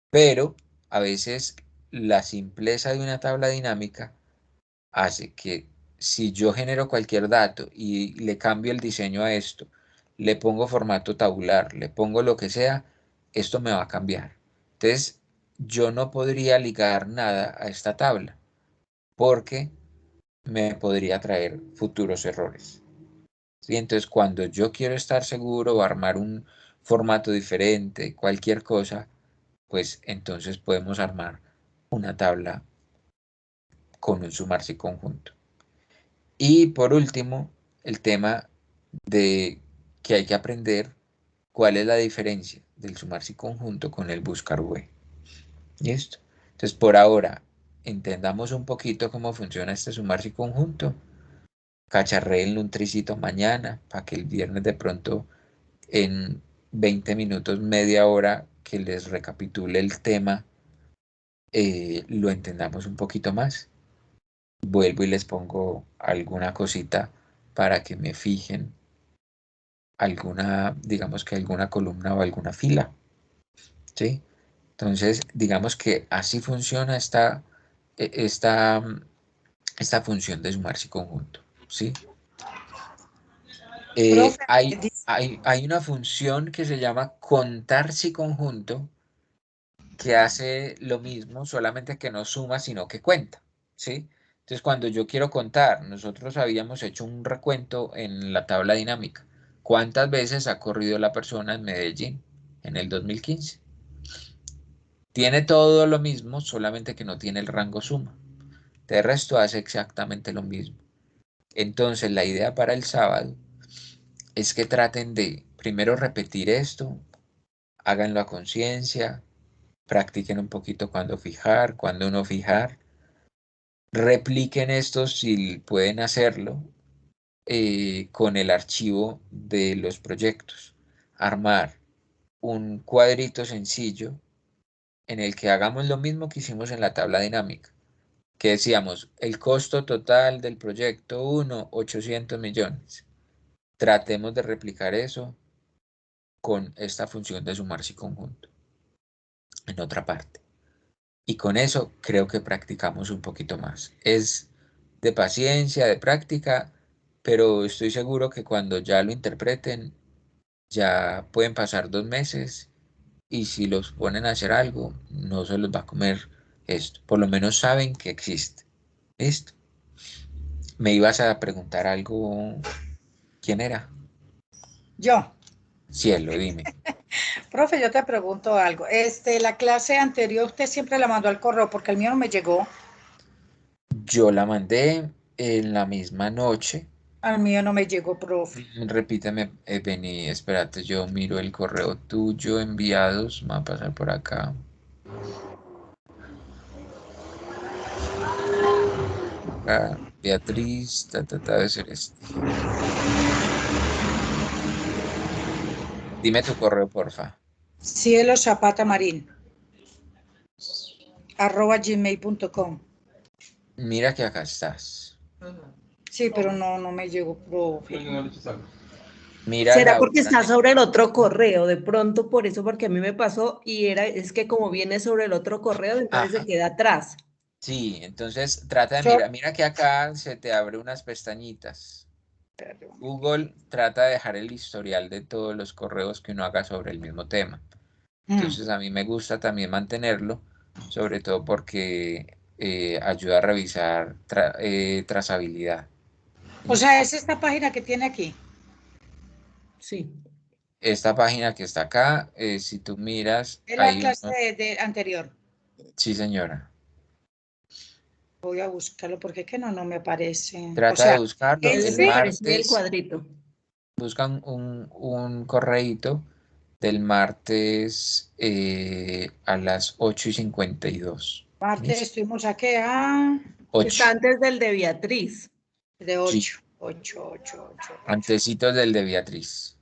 pero a veces la simpleza de una tabla dinámica hace que si yo genero cualquier dato y le cambio el diseño a esto, le pongo formato tabular, le pongo lo que sea, esto me va a cambiar. Entonces, yo no podría ligar nada a esta tabla porque me podría traer futuros errores. ¿Sí? Entonces, cuando yo quiero estar seguro o armar un formato diferente, cualquier cosa, pues entonces podemos armar una tabla con un sumarse conjunto. Y por último, el tema de que hay que aprender cuál es la diferencia del sumarse conjunto con el buscar V. ¿Listo? Entonces, por ahora, entendamos un poquito cómo funciona este sumarse conjunto. Cacharréenlo un tricito mañana para que el viernes de pronto en 20 minutos, media hora que les recapitule el tema, lo entendamos un poquito más. Vuelvo y les pongo alguna cosita para que me fijen alguna, digamos que alguna columna o alguna fila, ¿sí? Entonces, digamos que así funciona esta función de sumarse conjunto, ¿sí? Profe, Hay una función que se llama contarse conjunto que hace lo mismo, solamente que no suma, sino que cuenta, ¿sí? Entonces, cuando yo quiero contar, nosotros habíamos hecho un recuento en la tabla dinámica. ¿Cuántas veces ha corrido la persona en Medellín en el 2015? Tiene todo lo mismo, solamente que no tiene el rango suma. De resto hace exactamente lo mismo. Entonces, la idea para el sábado es que traten de primero repetir esto, háganlo a conciencia, practiquen un poquito cuando fijar, cuando no fijar, repliquen esto si pueden hacerlo con el archivo de los proyectos. Armar un cuadrito sencillo en el que hagamos lo mismo que hicimos en la tabla dinámica, que decíamos, el costo total del proyecto 1, 800 millones. Tratemos de replicar eso con esta función de sumarse conjunto en otra parte. Y con eso creo que practicamos un poquito más. Es de paciencia, de práctica, pero estoy seguro que cuando ya lo interpreten, ya pueden pasar 2 meses y si los ponen a hacer algo, no se los va a comer esto. Por lo menos saben que existe. ¿Listo? Me ibas a preguntar algo. ¿Quién era? yo. Cielo, dime. Profe, yo te pregunto algo. La clase anterior usted siempre la mandó al correo porque el mío no me llegó. Yo la mandé en la misma noche. Al mío no me llegó, profe. Repíteme, Beni, espérate, yo miro el correo tuyo, enviados, me va a pasar por acá. Beatriz, debe ser este. Dime tu correo, porfa. Cielo Zapata Marín @gmail.com. Mira que acá estás. Sí, pero no me llegó, profe. Mira ¿Será la porque otra. está sobre el otro correo? De pronto por eso, porque a mí me pasó y es que como viene sobre el otro correo, entonces Ajá. se queda atrás. Sí, entonces trata de Yo- mira que acá se te abre unas pestañitas. Google trata de dejar el historial de todos los correos que uno haga sobre el mismo tema. Entonces a mí me gusta también mantenerlo, sobre todo porque ayuda a revisar trazabilidad. O sea, es esta página que tiene aquí. Sí. Esta página que está acá, si tú miras, Es la hay clase uno. de anterior. Sí, señora. Voy a buscarlo porque es que no me aparece. O Trata de sea, buscarlo. en Debe El de sí, aparecer el martes cuadrito. buscan un correíto del martes a las 8:52. martes ¿Listo? estuvimos aquí a Está 8. antes del de Beatriz. de Sí, 8, 8, 8, 8, 8. antecitos del de Beatriz.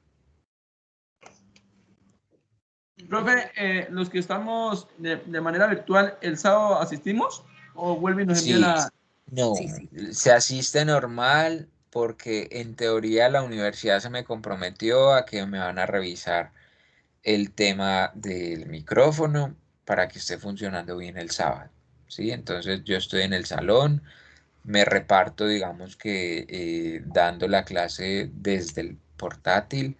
Profe, los que estamos de manera virtual, ¿el sábado asistimos? ¿O vuelve y nos envía Sí, la...? no, Sí, sí. se asiste normal porque en teoría la universidad se me comprometió a que me van a revisar el tema del micrófono para que esté funcionando bien el sábado. ¿Sí? Entonces yo estoy en el salón, me reparto, digamos que dando la clase desde el portátil.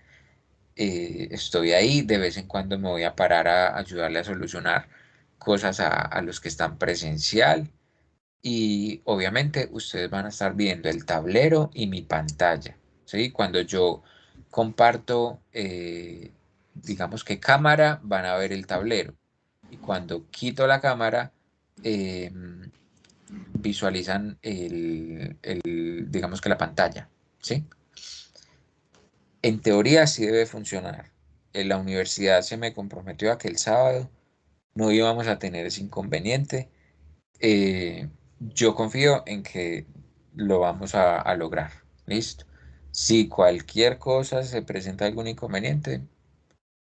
Estoy ahí, de vez en cuando me voy a parar a ayudarle a solucionar cosas a los que están presencial. Y obviamente ustedes van a estar viendo el tablero y mi pantalla, ¿sí? Cuando yo comparto, digamos que cámara, van a ver el tablero. Y cuando quito la cámara, visualizan digamos que la pantalla, ¿sí? En teoría sí debe funcionar. En la universidad se me comprometió a que el sábado no íbamos a tener ese inconveniente. Yo confío en que lo vamos a lograr. ¿Listo? Si cualquier cosa se presenta algún inconveniente,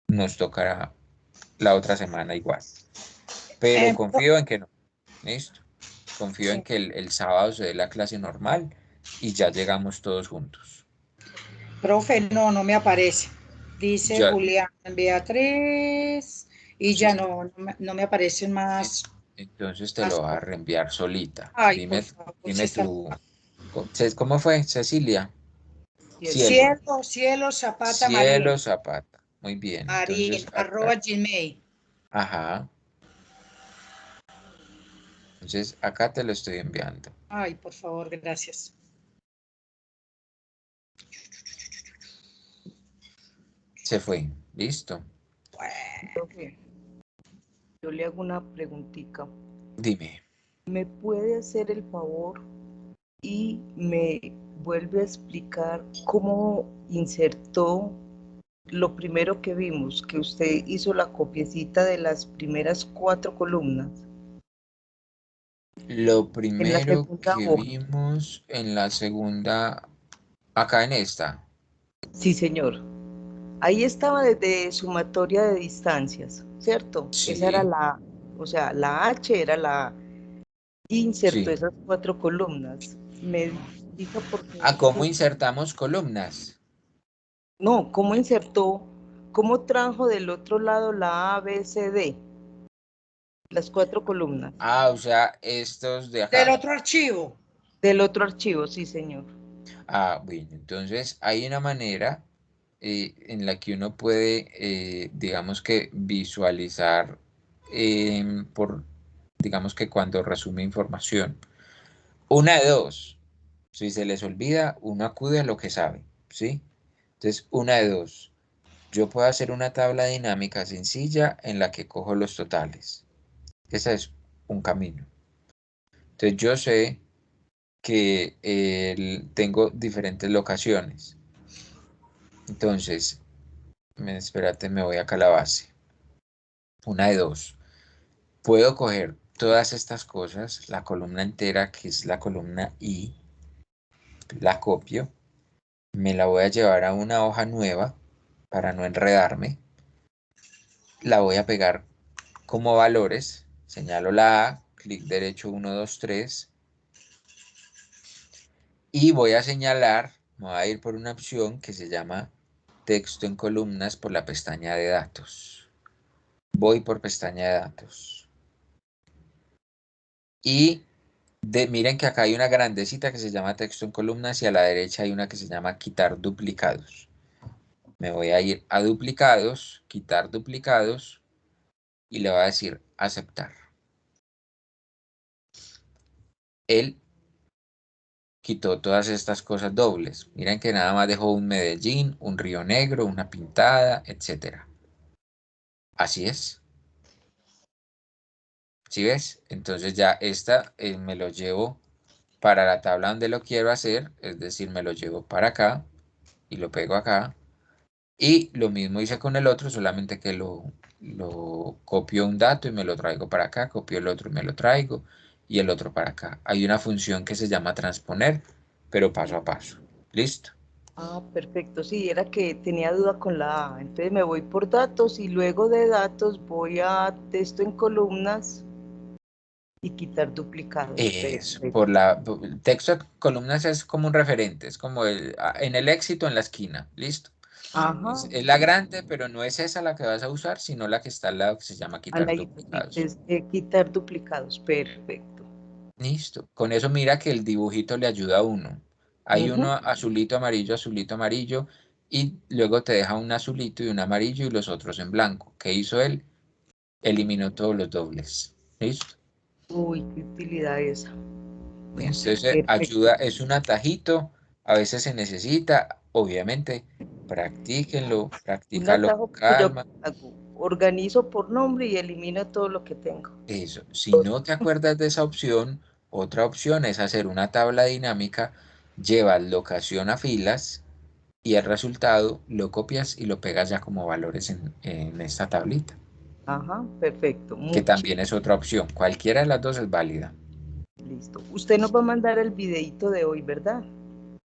nos tocará la otra semana igual. Pero confío en que no. ¿Listo? Confío en Sí. que el sábado se dé la clase normal y ya llegamos todos juntos. Profe, no me aparece. Dice Ya, Julián Beatriz y sí, ya no me aparecen más. entonces te lo más vas a cosas. reenviar solita. Ay, por Dime, favor, si dime está. ¿cómo fue? Cecilia. Cielo. Cielo Zapata Marín, Cielo Zapata. Muy bien. Marín, Entonces, arroba Gmail. ajá. Entonces, acá te lo estoy enviando. Ay, por favor, gracias. Se fue. Listo. Profe, yo le hago una preguntita. Dime. ¿Me puede hacer el favor y me vuelve a explicar cómo insertó lo primero que vimos, que usted hizo la copiecita de las primeras 4 columnas Lo en la primero segunda que hoja? vimos en la segunda, acá en esta. Sí, señor. Ahí estaba desde sumatoria de distancias, ¿cierto? Esa era Sí, la, o sea, la H era la, insertó sí. esas 4 columnas. Me diga por ¿A favor cómo si insertamos columnas? no, ¿cómo insertó? ¿Cómo trajo del otro lado la A, B, C, D? Las 4 columnas. Ah, o sea, estos de Del acá. otro archivo. Del otro archivo, sí, señor. Ah, bueno, entonces hay una manera en la que uno puede, digamos que visualizar digamos que cuando resume información. Una de dos. Si se les olvida, uno acude a lo que sabe, ¿sí? Entonces, una de dos. Yo puedo hacer una tabla dinámica sencilla en la que cojo los totales. Ese es un camino. Entonces, yo sé que tengo diferentes locaciones. Entonces, espérate, me voy acá a la base. Una de dos. Puedo coger todas estas cosas, la columna entera, que es la columna I, la copio, me la voy a llevar a una hoja nueva para no enredarme, la voy a pegar como valores, señalo la A, clic derecho 1, 2, 3, y voy a señalar, me voy a ir por una opción que se llama texto en columnas por la pestaña de datos. Voy por pestaña de datos. Y miren que acá hay una grandecita que se llama texto en columnas y a la derecha hay una que se llama quitar duplicados. Me voy a ir a duplicados, quitar duplicados y le voy a decir aceptar. Él quitó todas estas cosas dobles. Miren que nada más dejó un Medellín, un Río Negro, una pintada, etc. Así es. ¿Sí ves? Entonces ya esta me lo llevo para la tabla donde lo quiero hacer, es decir, me lo llevo para acá y lo pego acá. Y lo mismo hice con el otro, solamente que lo copio un dato y me lo traigo para acá, copio el otro y me lo traigo, y el otro para acá. Hay una función que se llama transponer, pero paso a paso. ¿Listo? Ah, perfecto. Sí, era que tenía duda con la A. Entonces me voy por datos y luego de datos voy a texto en columnas y quitar duplicados. Eso, Perfecto. texto de columnas es como un referente, es como en el éxito en la esquina, ¿listo? Ajá. Es la grande, pero no es esa la que vas a usar, sino la que está al lado que se llama A quitar la duplicados. quitar duplicados. Perfecto. Listo. Con eso mira que el dibujito le ayuda a uno. Hay uno azulito, amarillo, y luego te deja un azulito y un amarillo y los otros en blanco. ¿Qué hizo él? Eliminó todos los dobles. ¿Listo? Uy, qué utilidad esa. Entonces Perfecto. ayuda, es un atajito, a veces se necesita, obviamente, Un practícalo con atajo que yo calma. hago. Organizo por nombre y elimino todo lo que tengo. Eso, si no te acuerdas de esa opción, otra opción es hacer una tabla dinámica, llevas locación a filas y el resultado lo copias y lo pegas ya como valores en esta tablita, Ajá, perfecto. que Mucho. también es otra opción. Cualquiera de las dos es válida. Listo. Usted nos va a mandar el videito de hoy, ¿verdad?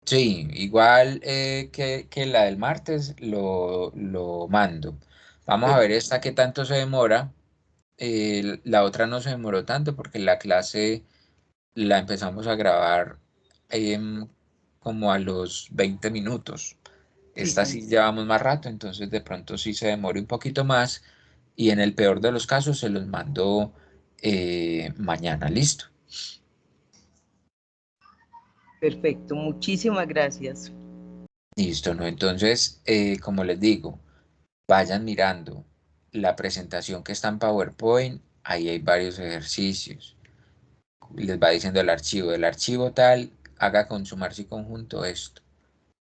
Sí, igual que la del martes lo mando. Vamos a ver esta que tanto se demora. La otra no se demoró tanto porque la clase la empezamos a grabar como a los 20 minutos. Sí, Esta sí. sí llevamos más rato, entonces de pronto sí se demore un poquito más y en el peor de los casos se los mando mañana, listo. Perfecto. Muchísimas gracias. Listo, ¿no? Entonces, como les digo, vayan mirando la presentación que está en PowerPoint, ahí hay varios ejercicios. Les va diciendo el archivo tal, haga con su marco y conjunto esto.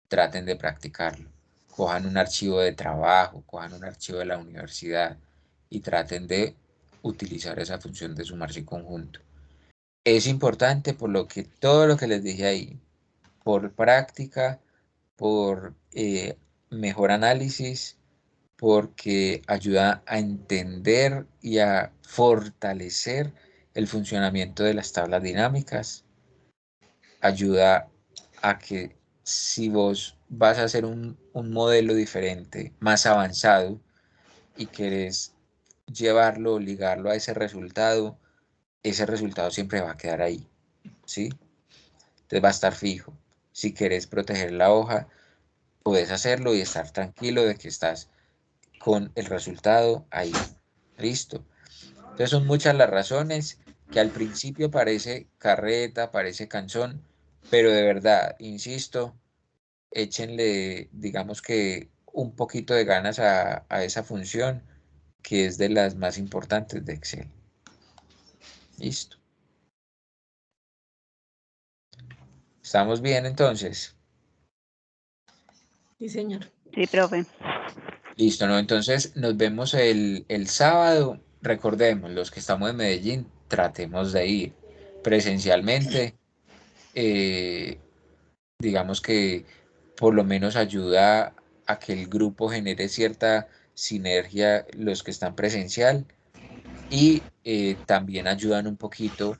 Traten de practicarlo. Cojan un archivo de trabajo, cojan un archivo de la universidad y traten de utilizar esa función de sumarse y conjunto. Es importante por lo que todo lo que les dije ahí, por práctica, por mejor análisis, porque ayuda a entender y a fortalecer el funcionamiento de las tablas dinámicas, ayuda a que si vos vas a hacer un modelo diferente, más avanzado, y querés llevarlo, ligarlo a ese resultado siempre va a quedar ahí, ¿sí? Entonces va a estar fijo. Si querés proteger la hoja, puedes hacerlo y estar tranquilo de que estás con el resultado ahí. Listo. Entonces son muchas las razones que al principio parece carreta, parece canción, pero de verdad, insisto, échenle, digamos que un poquito de ganas a esa función que es de las más importantes de Excel. Listo. ¿Estamos bien entonces? Sí, señor. Sí, profe. Listo, ¿no? Entonces nos vemos el sábado. Recordemos, los que estamos en Medellín, tratemos de ir presencialmente. eh, digamos que por lo menos ayuda a que el grupo genere cierta sinergia los que están presencial y también ayudan un poquito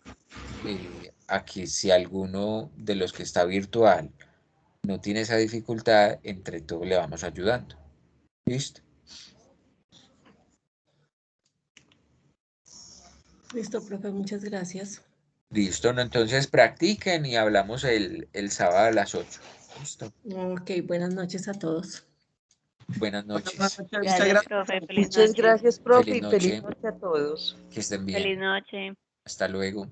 a que si alguno de los que está virtual no tiene esa dificultad, entre todos le vamos ayudando. ¿Listo? Listo, profe, muchas gracias. Listo, ¿no? Entonces practiquen y hablamos el sábado a las 8. ¿Listo? Ok, buenas noches a todos. Buenas noches. Muchas Gracias, gracias. profe. Feliz Muchas noche. gracias, profe, Feliz y feliz noche. noche a todos. Que estén bien. Feliz noche. Hasta luego.